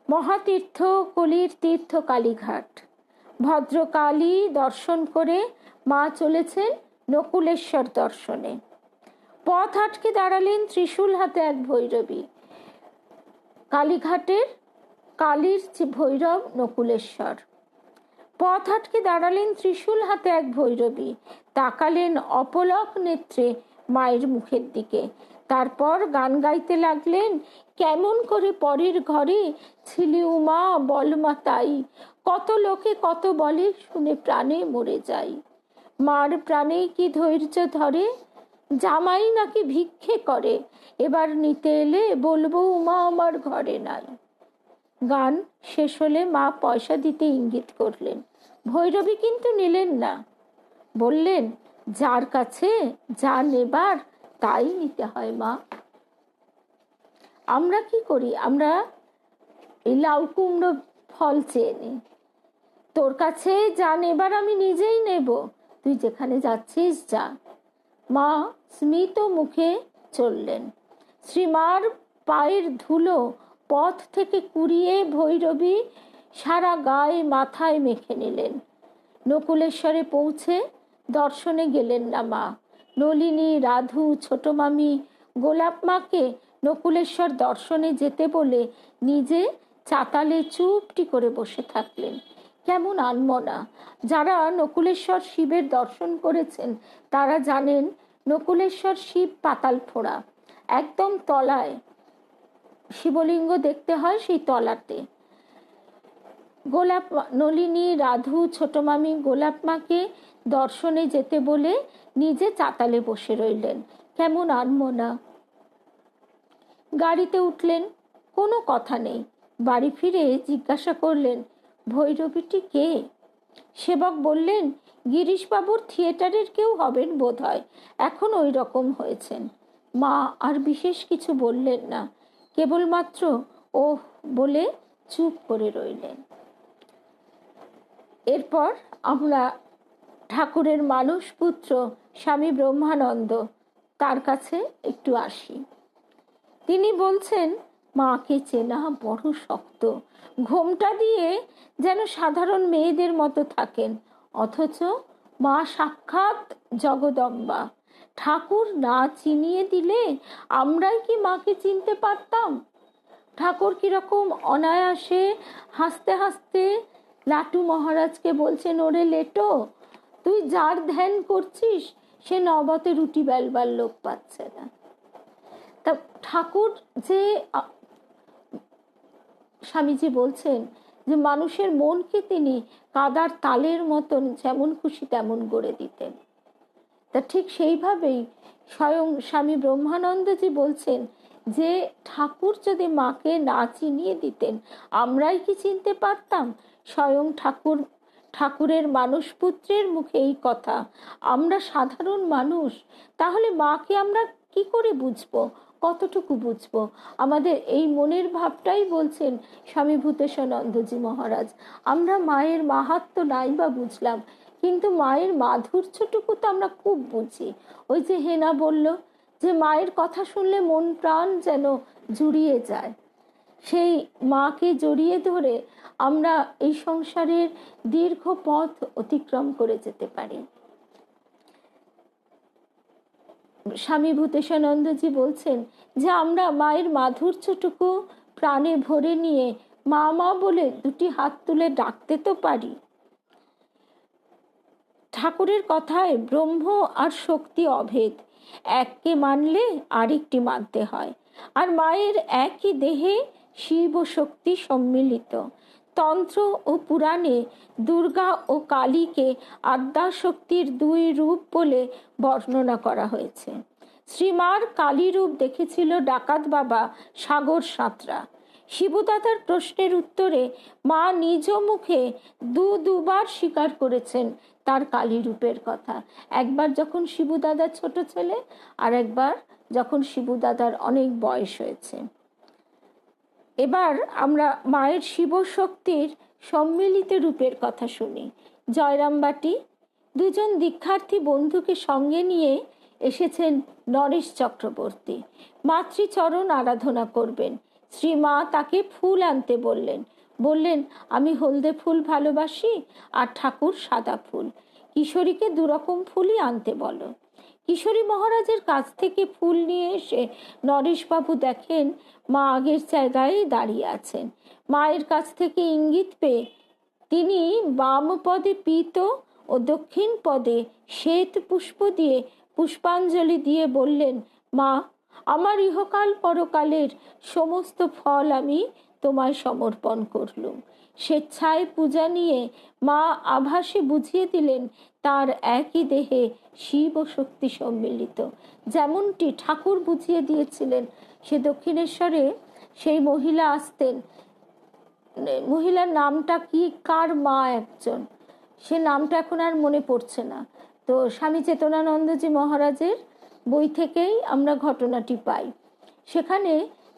মহাতীর্থ কলির তীর্থ কালীঘাট। ভদ্রকালী দর্শন করে মা চলেছেন নকুলেশ্বর দর্শনে। পথ আটকে দাঁড়ালেন ত্রিশূল হাতে এক ভৈরবী। কালীঘাটের কালীর ভৈরব নকুলেশ্বর। পথ আটকে দাঁড়ালেন ত্রিশূল হাতে এক ভৈরবী। তাকালেন অপলক নেত্রে মায়ের মুখের দিকে। তারপর গান গাইতে লাগলেন, কেমন করে পরের ঘরে ছিলি উমা, বলমা তাই, কত লোকে কত বলে, শুনে প্রাণে মরে যাই। মার প্রাণে কি ধৈর্য ধরে, জামাই নাকি ভিক্ষে করে, এবার নিতে এলে বলবো উমা আমার ঘরে নাই। গান শেষ হলে মা পয়সা দিতে ইঙ্গিত করলেন। ভৈরবী কিন্তু নিলেন না। বললেন, যার কাছে যা নেবার তাই নিতে হয় মা। আমরা কি করি? আমরা এই লাউ কুমড়ো ফল চেয়ে নিই। তোর কাছে যা নেবার আমি নিজেই নেব, তুই যেখানে যাচ্ছিস যা। মা স্মিত মুখে চললেন। শ্রীমার পায়ের ধুলো পথ থেকে কুড়িয়ে ভৈরবী সারা গায়ে মাথায় মেখে নিলেন। নকুলেশ্বরে পৌঁছে দর্শনে গেলেন না মা। নলিনী, রাধু, ছোট মামি গোলাপ মাকে নকুলেশ্বর দর্শনে যেতে বলে নিজে চাতালে চুপটি করে বসে থাকলেন। কেমন আনমনা! যারা নকুলেশ্বর শিবের দর্শন করেছেন তারা জানেন নকুলেশ্বর শিব পাতাল ফোড়া, একদম তলায় শিবলিঙ্গ দেখতে হয়, সেই তলাতে। গোলাপ নলিনী, রাধু, ছোট মামি গোলাপ মাকে দর্শনে যেতে বলে নিজে চাতালে বসে রইলেন। কেমন আনমনা! গাড়িতে উঠলেন, কোনো কথা নেই। বাড়ি ফিরে জিজ্ঞাসা করলেন, ভৈরবীটি কে? সেবক বললেন, গিরিশবাবুর থিয়েটারের কেউ হবেন বোধ হয়, এখন ওই রকম হয়েছেন। মা আর বিশেষ কিছু বললেন না, কেবলমাত্র ওহ বলে চুপ করে রইলেন। এরপর আমরা ঠাকুরের মানস পুত্র স্বামী ব্রহ্মানন্দ তার কাছে একটু আসি। তিনি বলছেন, মাকে চেনা বড় শক্ত। ঘোমটা দিয়ে যেন সাধারণ মেয়েদের মতো থাকেন, অথচ মা সাক্ষাৎ জগদম্বা। ঠাকুর না চিনিয়ে দিলে আমরাই কি মাকে চিনতে পারতাম? ঠাকুর কিরকম অনায়াসে হাসতে হাসতে লাটু মহারাজকে বলছেন, ওরে লেটো, তুই যার ধ্যান করছিস সে নবতে রুটি বেলবার লোক পাচ্ছে না। তা ঠাকুর যে স্বামীজি বলছেন যে মানুষের মনকে তিনি কাদার তালের মতন যেমন খুশি তেমন গড়ে দিতেন। তা ঠিক সেইভাবেই স্বয়ং স্বামী ব্রহ্মানন্দজি বলছেন যে ঠাকুর যদি মাকে না চিনিয়ে দিতেন আমরাই কি চিনতে পারতাম? স্বয়ং ঠাকুরের মানসপুত্রের মুখে এই কথা। আমরা সাধারণ মানুষ, তাহলে মাকে আমরা কি করে বুঝবো, কতটুকু বুঝবো? আমাদের এই মনের ভাবটাই বলছেন স্বামী ভূতেশানন্দজি মহারাজ। আমরা মায়ের মাহাত্ম্য নাই বা বুঝলাম, কিন্তু মায়ের মাধুর্যটুকু তো আমরা খুব বুঝি। ওই যে হেনা বলল যে মায়ের কথা শুনলে মন প্রাণ যেন জুড়িয়ে যায়। সেই মাকে জড়িয়ে ধরে আমরা এই সংসারের দীর্ঘ পথ অতিক্রম করে যেতে পারি। স্বামী ভূতেশানন্দজি বলছেন যে আমরা মায়ের মাধুর্যটুকু প্রাণে ভরে নিয়ে মা মা বলে দুটি হাত তুলে ডাকতে তো পারি। ঠাকুরের কথায় ব্রহ্ম আর শক্তি অভেদ, এককে মানলে আরেকটি মানতে হয়। আর মায়ের একই দেহে শিব ও শক্তি সম্মিলিত। তন্ত্র ও পুরাণে দুর্গা ও কালীকে আদ্যা শক্তির দুই রূপ বলে বর্ণনা করা হয়েছে। শ্রীমার কালী রূপ দেখেছিল ডাকাত বাবা সাগর সাঁতরা। শিবদাদার প্রশ্নের উত্তরে মা নিজ মুখে দুবার স্বীকার করেছেন তার কালী রূপের কথা। একবার যখন শিবুদাদার ছোট ছেলে, আর একবার যখন শিবুদাদার অনেক বয়স হয়েছে। এবার আমরা মায়ের শিব শক্তির সম্মিলিত রূপের কথা শুনি। জয়রামবাটি দুজন দীক্ষার্থী বন্ধুকে সঙ্গে নিয়ে এসেছেন নরেশ চক্রবর্তী। মাতৃচরণ আরাধনা করবেন। শ্রীমা তাকে ফুল আনতে বললেন আমি হলদে ফুল ভালোবাসি আর ঠাকুর সাদা ফুল। কিশোরীকে দুরকম ফুলই আনতে বলো। কিশোরী মহারাজের কাছ থেকে ফুল নিয়ে এসে নরেশবাবু দেখেন মা আগের জায়গায় দাঁড়িয়ে আছেন। মায়ের কাছ থেকে ইঙ্গিত পেয়ে তিনি বাম পদে পীত ও দক্ষিণ পদে শ্বেত পুষ্প দিয়ে পুষ্পাঞ্জলি দিয়ে বললেন, মা, আমার ইহকাল পরকালের সমস্ত ফল আমি তোমায় সমর্পণ করলুম। স্বেচ্ছায় পূজা নিয়ে মা আভাসে বুঝিয়ে দিলেন তার একই দেহে শিব ও শক্তি সম্মিলিত। যেমনটি ঠাকুর বুঝিয়ে দিয়েছিলেন, সে দক্ষিণেশ্বরে সেই মহিলা আসতেন, মহিলার নামটা কি, কার মা একজন, সে নামটা এখন আর মনে পড়ছে না। তো স্বামী চেতনানন্দজি মহারাজের বই থেকেই আমরা ঘটনাটি পাই। সেখানে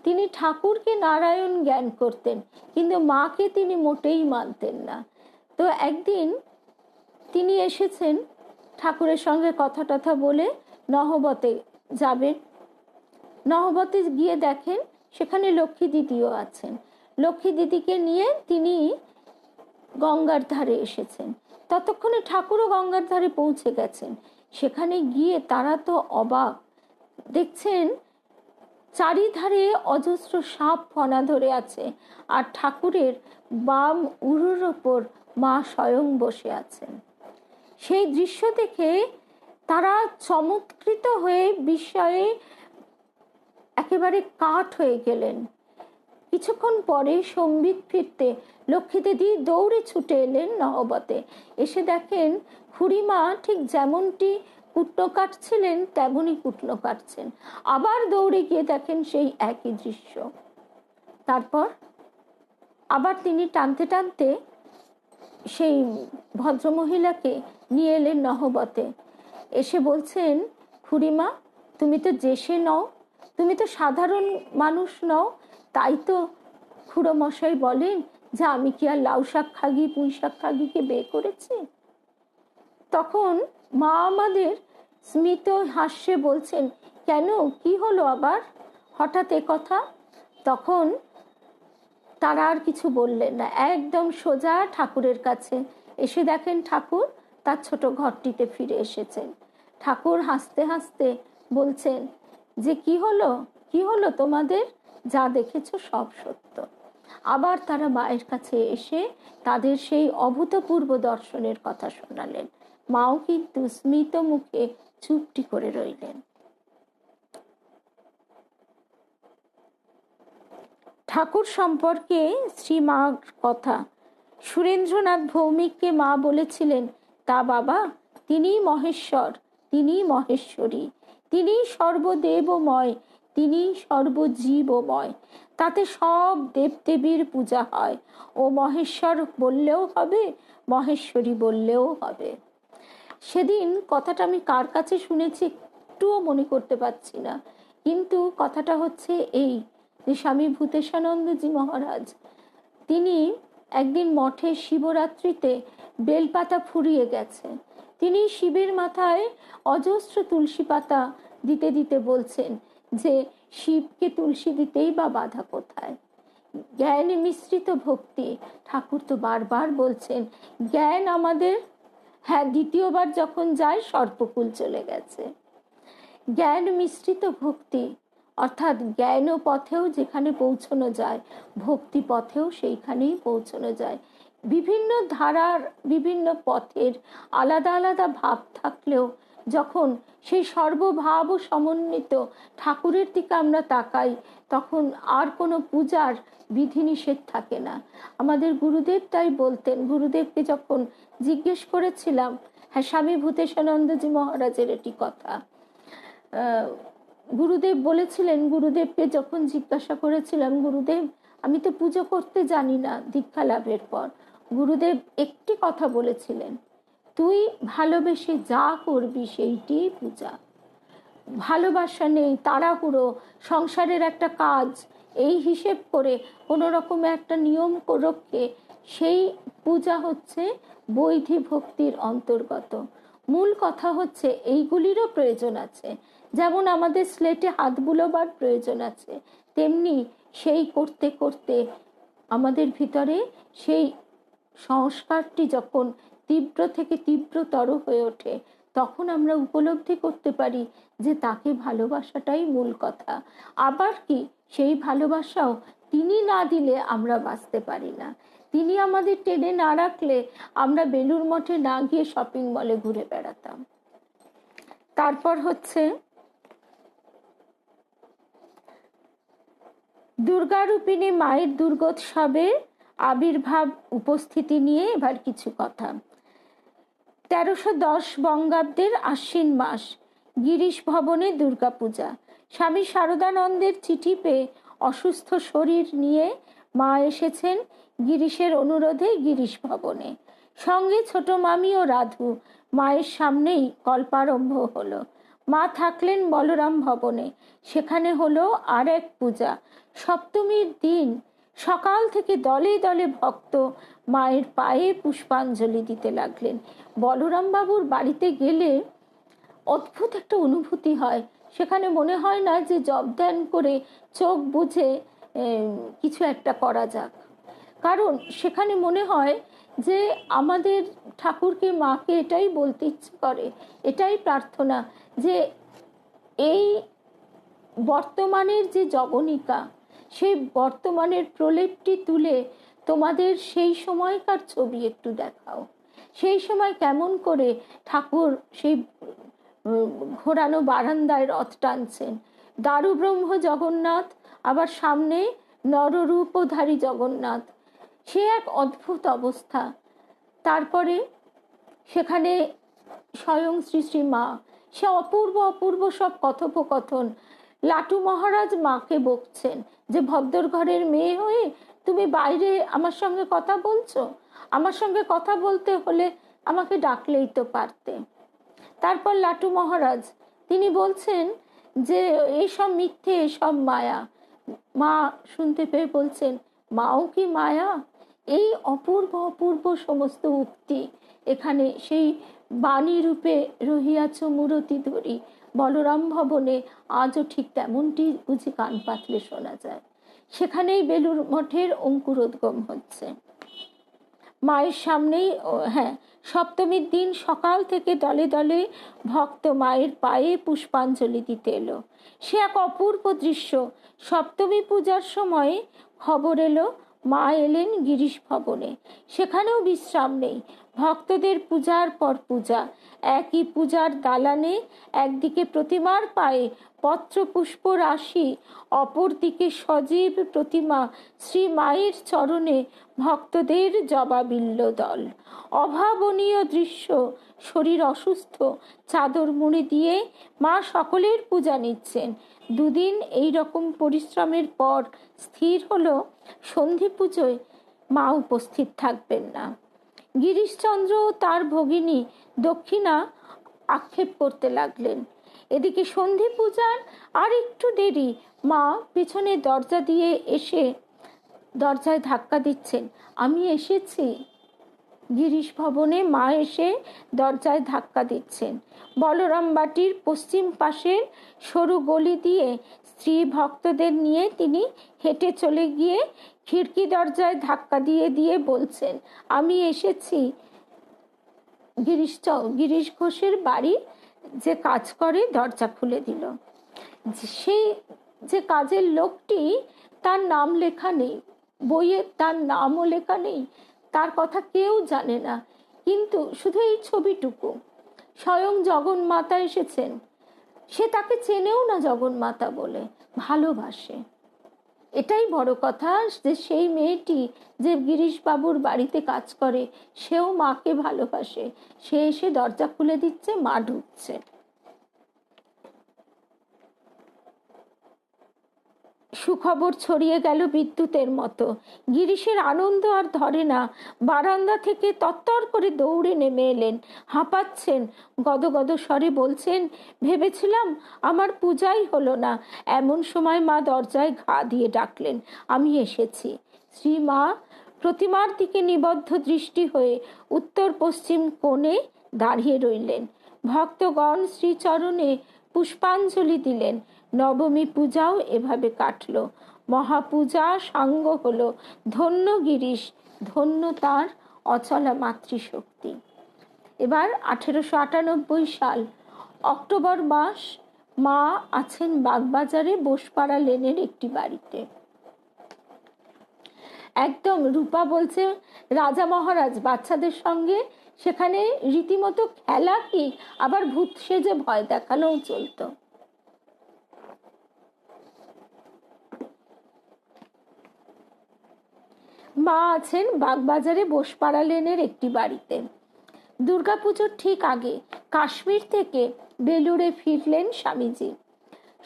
তিনি ঠাকুরকে নারায়ণ জ্ঞান করতেন, কিন্তু মাকে তিনি মোটেই মানতেন না। তো একদিন তিনি এসেছেন, ঠাকুরের সঙ্গে কথা টথা বলে নহবতে যাবেন। নহবতে গিয়ে দেখেন সেখানে লক্ষ্মী দিদিও আছেন। লক্ষ্মী দিদিকে নিয়ে তিনি গঙ্গার ধারে এসেছেন। ততক্ষণে ঠাকুরও গঙ্গার ধারে পৌঁছে গেছেন। সেখানে গিয়ে তারা তো অবাক, দেখছেন চারিধারে অজস্র সাপ ফনা ধরে আছে, আর ঠাকুরের বাম উরুর ওপর মা স্বয়ং বসে আছেন। সেই দৃশ্য দেখে তারা চমৎকৃত হয়ে বিস্ময়ে একেবারে কাঠ হয়ে গেলেন। কিছুক্ষণ পরে সম্বিত ফিরতে লক্ষ্মী দিদি দৌড়ে ছুটে এলেন নহবতে। এসে দেখেন খুড়িমা ঠিক যেমনটি কুটনো কাটছিলেন তেমনই কুটনো কাটছেন। আবার দৌড়ে গিয়ে দেখেন সেই একই দৃশ্য। তারপর আবার তিনি টানতে টানতে সেই ভদ্রমহিলাকে নিয়ে এলেন নহবতে। এসে বলছেন, খুড়িমা, তুমি তো জেসে নও, তুমি তো সাধারণ মানুষ নও, তাই তো খুড়ো মশাই বলেন যে আমি কি আর লাউ শাক খাগি পুঁই শাক খাগিকে বিয়ে করেছি। তখন মা আমাদের স্মিত হাস্যে বলছেন, কেন, কি হলো আবার হঠাৎ এ কথা? তখন তারা আর কিছু বললেন না, একদম সোজা ঠাকুরের কাছে এসে দেখেন ঠাকুর তার ছোট ঘরটিতে ফিরে এসেছেন। ঠাকুর হাসতে হাসতে বলছেন যে কি হলো, কি হলো তোমাদের, যা দেখেছো সব সত্য। আবার তারা মায়ের কাছে এসে তাদের সেই অভূতপূর্ব দর্শনের কথা শোনালেন। মাও কিন্তু স্মিত মুখে চুপটি করে রইলেন। ঠাকুর সম্পর্কে শ্রীমার কথা সুরেন্দ্রনাথ ভৌমিককে মা বলেছিলেন, তা বাবা, তিনিই মহেশ্বর, তিনিই মহেশ্বরী, তিনিই সর্বদেবময়, তিনিই সর্বজীবময়। তাতে সব দেবদেবীর পূজা হয়। ও মহেশ্বর বললেও হবে, মহেশ্বরী বললেও হবে। সেদিন কথাটা আমি কার কাছে শুনেছি একটুও মনে করতে পারছি না, কিন্তু কথাটা হচ্ছে এই যে স্বামী ভূতেশানন্দজি মহারাজ তিনি একদিন মঠে শিবরাত্রিতে বেলপাতা ফুরিয়ে গেছে। তিনি শিবের মাথায় অজস্র তুলসী পাতা দিতে দিতে বলছেন যে শিবকে তুলসী দিতেই বা বাধা কোথায়। জ্ঞান মিশ্রিত ভক্তি, ঠাকুর তো বারবার বলছেন জ্ঞান আমাদের, হ্যাঁ দ্বিতীয়বার যখন যায় সর্পকুল চলে গেছে। জ্ঞান মিশ্রিত ভক্তি অর্থাৎ জ্ঞান পথেও যেখানে পৌঁছানো যায়, ভক্তি পথেও সেইখানেই পৌঁছানো যায়। বিভিন্ন ধারার বিভিন্ন পথের আলাদা আলাদা ভাব থাকলেও যখন সেই সর্বভাব সমন্বিত ঠাকুরের দিকে আমরা তাকাই, তখন আর কোনো পূজার বিধিনিষেধ থাকে না। আমাদের গুরুদেব তাই বলতেন, গুরুদেবকে যখন জিজ্ঞেস করেছিলাম, হ্যাঁ স্বামী ভূতেশানন্দজি মহারাজের এটি কথা, গুরুদেব বলেছিলেন, গুরুদেবকে যখন জিজ্ঞাসা করেছিলাম, গুরুদেব আমি তো পুজো করতে জানি না দীক্ষা লাভের পর, গুরুদেব একটি কথা বলেছিলেন, তুই ভালোবেসে যা করবি সেইটি পূজা। ভালোবাসা নেই, তাড়াহুড়ো, সংসারের একটা কাজ, এই হিসেব করে কোনো রকম একটা নিয়ম রক্ষে সেই পূজা হচ্ছে বৈধি ভক্তির অন্তর্গত। মূল কথা হচ্ছে এইগুলিরও প্রয়োজন আছে, যেমন আমাদের স্লেটে হাত বুলোবার প্রয়োজন আছে, তেমনি সেই করতে করতে আমাদের ভিতরে সেই সংস্কারটি যখন তীব্র থেকে তীব্রতর হয়ে ওঠে, তখন আমরা উপলব্ধি করতে পারি যে তাকে ভালোবাসাটাই মূল কথা। আবার কি সেই ভালোবাসাও তিনি না দিলে আমরা বাঁচতে পারি না। তিনি আমাদের টেনে না রাখলে আমরা বেলুড় মঠে না গিয়ে শপিং মলে ঘুরে বেড়াতাম। তারপর হচ্ছে দুর্গারূপিণী মায়ের দুর্গোৎসবে আবির্ভাব উপস্থিতি নিয়ে এবার কিছু কথা। 1310 বঙ্গাব্দের আশ্বিন মাস, গিরিশ ভবনে দুর্গাপূজা। স্বামী শারদানন্দের চিঠি পেয়ে অসুস্থ শরীর নিয়ে মা এসেছেন গিরিশের অনুরোধে গিরিশ ভবনে। সঙ্গে ছোট মামি ও রাধু। মায়ের সামনেই কল্পারম্ভ হলো। মা থাকলেন বলরাম ভবনে। সেখানে হলো আর এক পূজা। সপ্তমীর দিন সকাল থেকে দলে দলে ভক্ত মায়ের পায়ে পুষ্পাঞ্জলি দিতে লাগলেন। বলরাম বাবুর বাড়িতে গেলে অদ্ভুত একটা অনুভূতি হয়। সেখানে মনে হয় না যে জব ধ্যান করে চোখ বুঝে কিছু একটা করা যাক, কারণ সেখানে মনে হয় যে আমাদের ঠাকুরকে, মাকে এটাই বলতে ইচ্ছে করে, এটাই প্রার্থনা যে এই বর্তমানের যে জবনিকা, সেই বর্তমানের প্রলেপটি তুলে তোমাদের সেই সময়কার ছবি একটু দেখাও। সেই সময় কেমন করে ঠাকুর সেই ঘোরানো বারান্দায় রথ টানছেন, দারু ব্রহ্ম জগন্নাথ, আবার সামনে নররূপধারী জগন্নাথ, সে এক অদ্ভুত অবস্থা। তারপরে সেখানে স্বয়ং শ্রী শ্রী মা, সে অপূর্ব অপূর্ব সব কথোপকথন। লাটু মহারাজ মাকে বকছেন যে ভদ্র ঘরের মেয়ে হয়ে তুমি বাইরে আমার সঙ্গে কথা বলছো, আমার সঙ্গে কথা বলতে হলে আমাকে ডাকলেই তো পারতে। তারপর লাটু মহারাজ তিনি বলছেন যে এইসব মিথ্যে, এসব মায়া। মা শুনতে পেয়ে বলছেন, মাও কি মায়া? এই অপূর্ব অপূর্ব সমস্ত উক্তি এখানে সেই বাণী রূপে রহিয়াছ মূরতি ধরি বলরাম ভবনে আজও ঠিক তেমনটি বুঝি কান পাতলে শোনা যায়। সেখানেই বেলুড় মঠের অঙ্কুরোদ্গম হচ্ছে। মায়ের সামনেই হ্যাঁ, সপ্তমীর দিন সকাল থেকে দলে দলে ভক্ত মায়ের পায়ে পুষ্পাঞ্জলি দিতে এলো। সে এক অপূর্ব দৃশ্য। সপ্তমী পূজার সময়ে খবর এলো মা এলেন গিরিশ ভবনে। সেখানেও বিশ্রাম নেই, ভক্তদের পূজার পর পূজা। একই পূজার দালানে একদিকে প্রতিমার পায়ে পত্র পুষ্প রাশি, অপরদিকে সজীব প্রতিমা শ্রী মায়ের চরণে ভক্তদের জবাবিল্ল দল। অভাবনীয় দৃশ্য। শরীর অসুস্থ, চাদর মুড়ি দিয়ে মা সকলের পূজা নিচ্ছেন। দুদিন এই রকম পরিশ্রমের পর স্থির হলো সন্ধি পুজোয় মা উপস্থিত থাকবেন না। গিরিশচন্দ্র ও তার ভগিনী দক্ষিণা আক্ষেপ করতে লাগলেন। এদিকে সন্ধি পূজার আর একটু দেরি। মা পেছনে দরজা দিয়ে এসে দরজায় ধাক্কা দিচ্ছেন, আমি এসেছি। গিরিশ ভবনে মা এসে দরজায় ধাক্কা দিচ্ছেন। বলরাম বাটির পশ্চিম পাশের সরু গলি দিয়ে স্ত্রী ভক্তদের নিয়ে তিনি হেঁটে চলে গিয়ে খিড়কি দরজায় ধাক্কা দিয়ে দিয়ে বলছেন, আমি এসেছি। গিরিশ ঘোষের বাড়ি যে কাজ করে দরজা খুলে দিল। সেই যে কাজের লোকটি, তার নাম লেখা নেই, বইয়ে তার নামও লেখা নেই, তার কথা কেউ জানে না, কিন্তু শুধু এই ছবিটুকু। স্বয়ং জগন্মাতা এসেছেন। সে তাকে চেনেও না জগন্মাতা বলে, ভালোবাসে। এটাই বড় কথা যে সেই মেয়েটি যে গিরিশ বাবুর বাড়িতে কাজ করে সেও মাকে ভালোবাসে। সে এসে দরজা খুলে দিচ্ছে, মা ঢুকছে। সুখবর ছড়িয়ে গেল বিদ্যুতের মতো। গিরিশের আনন্দ আর ধরে না। বারান্দা থেকে তত্তর করে দৌড়ে নেমে এলেন। হাঁপাচ্ছেন, গদগদ স্বরে বলছেন, ভেবেছিলাম আমার পূজাই হলো না। এমন সময় মা দরজায় ঘা দিয়ে ডাকলেন, আমি এসেছি। শ্রী মা প্রতিমার দিকে নিবদ্ধ দৃষ্টি হয়ে উত্তর পশ্চিম কোণে দাঁড়িয়ে রইলেন। ভক্তগণ শ্রীচরণে পুষ্পাঞ্জলি দিলেন। নবমী পূজাও এভাবে কাটলো। মহাপূজা সাঙ্গ হলো। ধন্য গিরিশ, ধন্য তার অচলা মাতৃশক্তি। এবার 1898 সাল অক্টোবর মাস। মা আছেন বাগবাজারে বোসপাড়া লেনের একটি বাড়িতে। একদম রূপা বলছে রাজা মহারাজ বাচ্চাদের সঙ্গে সেখানে রীতিমতো খেলা, কি আবার ভূত সেজে ভয় দেখানোও চলতো। মা আছেন বাগবাজারে বোসপাড়া লেনের একটি বাড়িতে। দুর্গাপুজোর ঠিক আগে কাশ্মীর থেকে বেলুড়ে ফিরলেন স্বামীজি।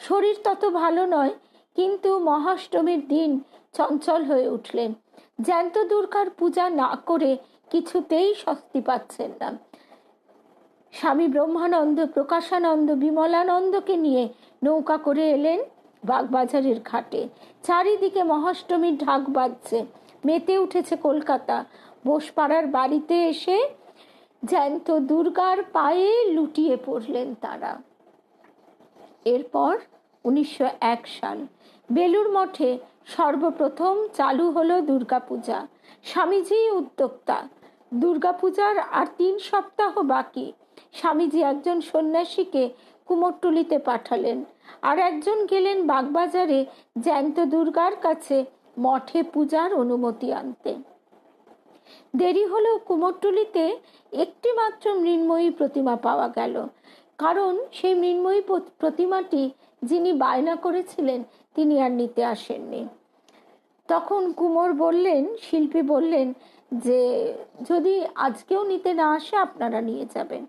শরীর তত ভালো নয়, কিন্তু মহাষ্টমীর দিন চঞ্চল হয়ে উঠলেন। জ্যান্ত দুর্গার পূজা না করে কিছুতেই স্বস্তি পাচ্ছেন না। স্বামী ব্রহ্মানন্দ, প্রকাশানন্দ, বিমলানন্দকে নিয়ে নৌকা করে এলেন বাগবাজারের ঘাটে। চারিদিকে মহাষ্টমীর ঢাক বাজছে, মেতে উঠেছে কলকাতা। বোসপাড়ার বাড়িতে এসে জ্যান্ত দুর্গার পায়ে লুটিয়ে পড়লেন তারা। এরপর 1901 সাল বেলুড় মঠে সর্বপ্রথম চালু হলো দুর্গাপূজা। স্বামীজি উদ্যোক্তা। দুর্গাপূজার আর 3 সপ্তাহ বাকি। স্বামীজি একজন সন্ন্যাসীকে কুমোরটুলিতে পাঠালেন, আর একজন গেলেন বাগবাজারে জ্যান্ত দুর্গার কাছে মঠে পূজার অনুমতি আনতে। দেরি হলেও কুমোরটুলিতে একটি মাত্র মৃন্ময়ী প্রতিমা পাওয়া গেল। কারণ সেই মৃন্ময়ী প্রতিমাটি যিনি বায়না করেছিলেন তিনি আর নিতে আসেননি। তখন কুমোর বললেন, শিল্পী বললেন যে যদি আজকেও নিতে না আসে আপনারা নিয়ে যাবেন।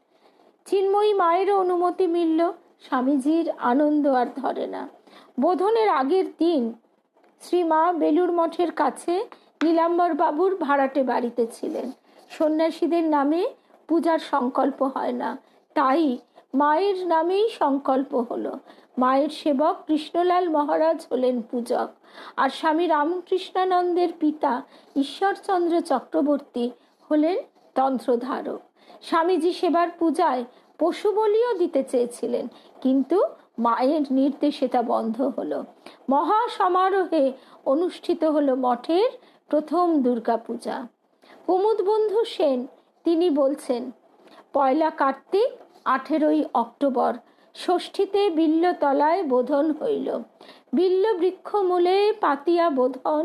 চিন্ময়ী মায়েরও অনুমতি মিলল। স্বামীজির আনন্দ আর ধরে না। বোধনের আগের দিন শ্রীমা বেলুড় মঠের কাছে নীলাম্বর বাবুর ভাড়াটে বাড়িতে ছিলেন। সন্ন্যাসীদের নামে পূজার সংকল্প হয় না, তাই মায়ের নামেই সংকল্প হলো। মায়ের সেবক কৃষ্ণলাল মহারাজ হলেন পূজক, আর স্বামী রামকৃষ্ণানন্দের পিতা ঈশ্বরচন্দ্র চক্রবর্তী হলেন তন্ত্রধারক। স্বামীজি সেবার পূজায় পশু বলিও দিতে চেয়েছিলেন, কিন্তু মায়ের নির্দেশে তা বন্ধ হলো। মহা সমারোহে অনুষ্ঠিত হলো মঠের প্রথম দুর্গাপূজা। কুমুদবন্ধু সেন তিনি বলছেন, পয়লা কার্তিক 18ই অক্টোবর ষষ্ঠীতে বিল্লতলায় বোধন হইল। বিল্ল বৃক্ষ মূলে পাতিয়া বোধন,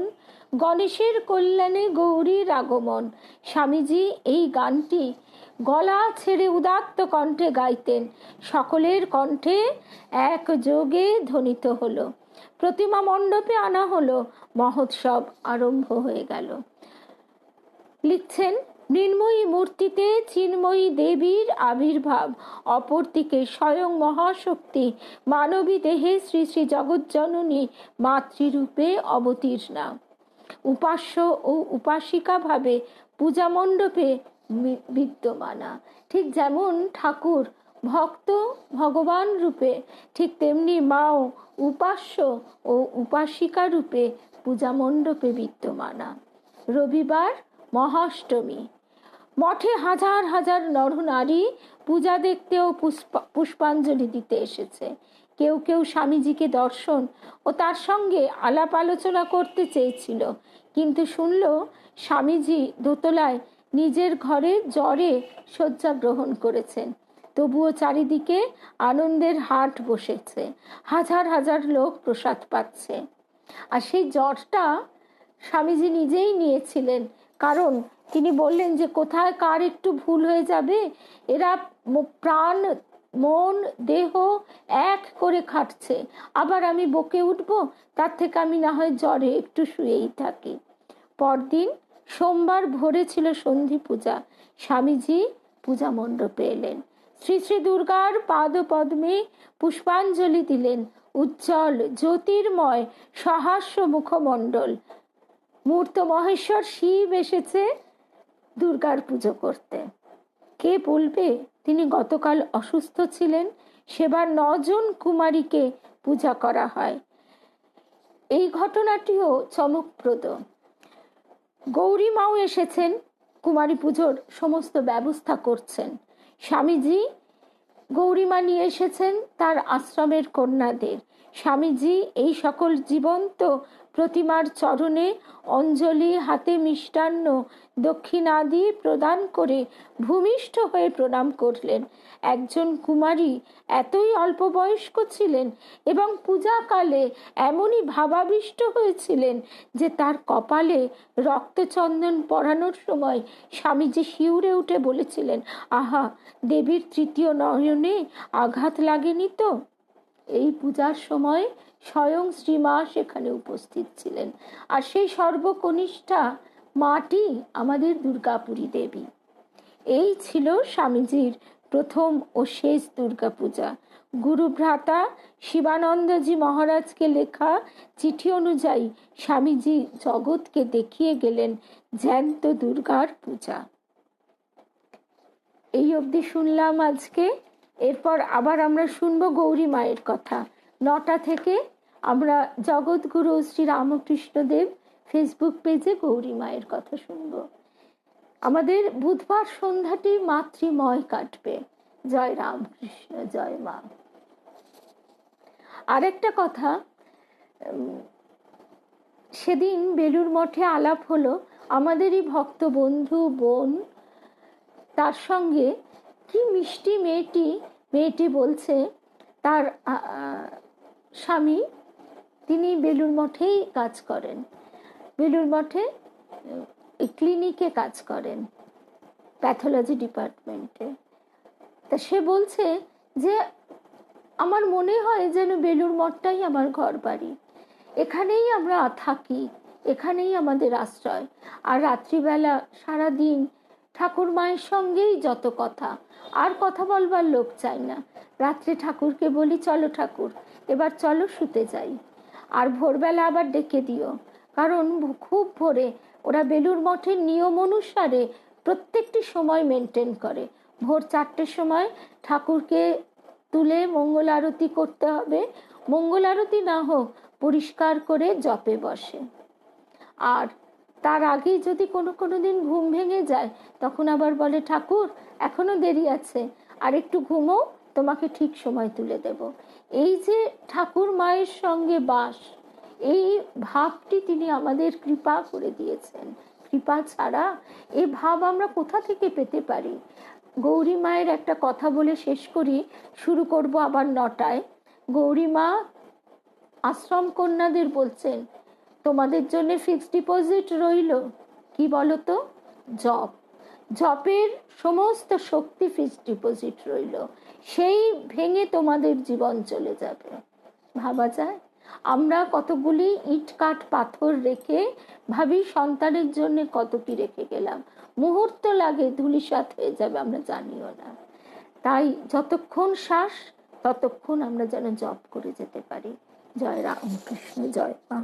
গণেশের কল্যাণে গৌরীর আগমন। স্বামীজি এই গানটি গলা ছেড়ে উদাত্ত কণ্ঠে গাইতেন। সকলের কণ্ঠে একযোগে ধ্বনিত হলো। প্রতিমা মণ্ডপে আনা হলো, মহোৎসব আরম্ভ হয়ে গেল। লিখছেন, মৃন্ময়ী মূর্তিতে চিন্ময়ী দেবীর আবির্ভাব, অপরদিকে স্বয়ং মহাশক্তি মানবী দেহে শ্রী শ্রী জগজ্জননী মাতৃরূপে অবতীর্ণা। উপাস্য ও উপাসিকা ভাবে পূজা মণ্ডপে বিদ্যমানা। ঠিক যেমন ঠাকুর ভক্ত ভগবান রূপে, ঠিক তেমনি মাও উপাস্য ও উপাসিকা রূপে পূজা মণ্ডপে বিদ্যমানা। রবিবার মহাষ্টমী। মঠে হাজার হাজার নরনারী পূজা দেখতে ও পুষ্পাঞ্জলি দিতে এসেছে। কেউ কেউ স্বামীজিকে দর্শন ও তার সঙ্গে আলাপ আলোচনা করতে চেয়েছিল, কিন্তু শুনল স্বামীজি দোতলায় নিজের ঘরে জ্বরে শয্যা গ্রহণ করেছেন। তবুও চারিদিকে আনন্দের হাট বসেছে, হাজার হাজার লোক প্রসাদ পাচ্ছে। আর সেই জ্বরটা স্বামীজি নিজেই নিয়েছিলেন, কারণ তিনি বললেন যে কোথায় কার একটু ভুল হয়ে যাবে, এরা প্রাণ মন দেহ এক করে খাটছে, আবার আমি বকে উঠবো, তার থেকে আমি না হয় জ্বরে একটু শুয়েই থাকি। পরদিন সোমবার ভোরে ছিল সন্ধি পূজা। স্বামীজি পূজা মণ্ডপে এলেন, শ্রী শ্রী দুর্গার পাদ পদ্মে পুষ্পাঞ্জলি দিলেন। উজ্জ্বল জ্যোতির্ময় সহাস্য মুখমণ্ডল, মূর্ত মহেশ্বর শিব এসেছে দুর্গার পুজো করতে। কে বলবে তিনি গতকাল অসুস্থ ছিলেন? সেবার 9 জন কুমারীকে পূজা করা হয়। এই ঘটনাটিও চমকপ্রদ। গৌরী মাও এসেছেন, কুমারী পুজোর সমস্ত ব্যবস্থা করছেন। স্বামীজি গৌরীমা নিয়ে এসেছেন তার আশ্রমের কন্যাদের। স্বামীজি এই সকল জীবন্ত প্রতিমার চরণে অঞ্জলি, হাতে মিষ্টান্ন, দক্ষিণাদি প্রদান করে ভূমিষ্ঠ হয়ে প্রণাম করলেন। একজন কুমারী এতই অল্প বয়স্ক ছিলেন এবং পূজাকালে এমনই ভাবাবিষ্ট হয়েছিলেন যে তার কপালে রক্তচন্দন পরানোর সময় স্বামীজি শিউরে উঠে বলেছিলেন, আহা, দেবীর তৃতীয় নয়নে আঘাত লাগেনি তো? এই পূজার সময় স্বয়ং শ্রীমা সেখানে উপস্থিত ছিলেন। আর সেই সর্বকনিষ্ঠা মাটি আমাদের দুর্গাপুরী দেবী। এই ছিল স্বামীজির প্রথম ও শেষ দুর্গা পূজা। গুরুভ্রাতা শিবানন্দজি মহারাজকে লেখা চিঠি অনুযায়ী স্বামীজি জগৎকে দেখিয়ে গেলেন জ্যান্ত দুর্গার পূজা। এই অবধি শুনলাম আজকে। এরপর আবার আমরা শুনবো গৌরী মায়ের কথা। 9টা থেকে আমরা জগৎগুরু শ্রী রামকৃষ্ণদেব ফেসবুক পেজে গৌরী মায়ের কথা শুনবো। আমাদের বুধবার সন্ধ্যাটি মাতৃময় কাটবে। জয় রামকৃষ্ণ, জয় মা। আরেকটা কথা, সেদিন বেলুর মঠে আলাপ হলো আমাদেরই ভক্ত বন্ধু বোন, তার সঙ্গে কি মিষ্টি মেয়েটি বলছে তার স্বামী তিনি বেলুর মঠেই কাজ করেন, বেলুর মঠে ক্লিনিকে কাজ করেন, প্যাথোলজি ডিপার্টমেন্টে। তা সে বলছে যে আমার মনে হয় যেন বেলুর মঠটাই আমার ঘর বাড়ি, এখানেই আমরা থাকি, এখানেই আমাদের আশ্রয়। আর রাত্রিবেলা সারাদিন ঠাকুর মায়ের সঙ্গেই যত কথা, আর কথা বলবার লোক চাই না। রাত্রে ঠাকুরকে বলি, চলো ঠাকুর এবার চলো শুতে যাই, আর ভোরবেলা আবার ডেকে দিও, কারণ খুব ভোরে ওরা বেলুর মঠের নিয়ম অনুসারে প্রত্যেকটি সময় মেনটেন করে। ভোর 4টের সময় ঠাকুরকে তুলে মঙ্গল আরতি করতে হবে, মঙ্গল আরতি না হোক পরিষ্কার করে জপে বসে। আর তার আগে যদি কোনো দিন ঘুম ভেঙে যায় তখন আবার বলে, ঠাকুর এখনো দেরি আছে, আর একটু ঘুমো, তোমাকে ঠিক সময় তুলে দেব। এই যে ঠাকুর মায়ের সঙ্গে বাস, এই ভাবটি তিনি আমাদের কৃপা করে দিয়েছেন, কৃপা ছাড়া এ ভাব আমরা কোথা থেকে পেতে পারি? গৌরী মায়ের একটা কথা বলে শেষ করি, শুরু করব আবার 9টায়। গৌরী মা আশ্রম কন্যাদের বলছেন, তোমাদের জন্য ফিক্সড ডিপোজিট রইল কি বলতো? জপ। জপের সমস্ত শক্তি ফিক্সড ডিপোজিট রইল, সেই ভেঙে তোমাদের জীবন চলে যাবে। ভাবা যায়? আমরা কতগুলি ইট কাঠ পাথর রেখে ভাবি সন্তানের জন্য কত কি রেখে গেলাম, মুহূর্ত লাগে ধূলিসাৎ হয়ে যাবে, আমরা জানিও না। তাই যতক্ষণ শ্বাস ততক্ষণ আমরা যেন জপ করে যেতে পারি। জয় রামকৃষ্ণ, জয় মা।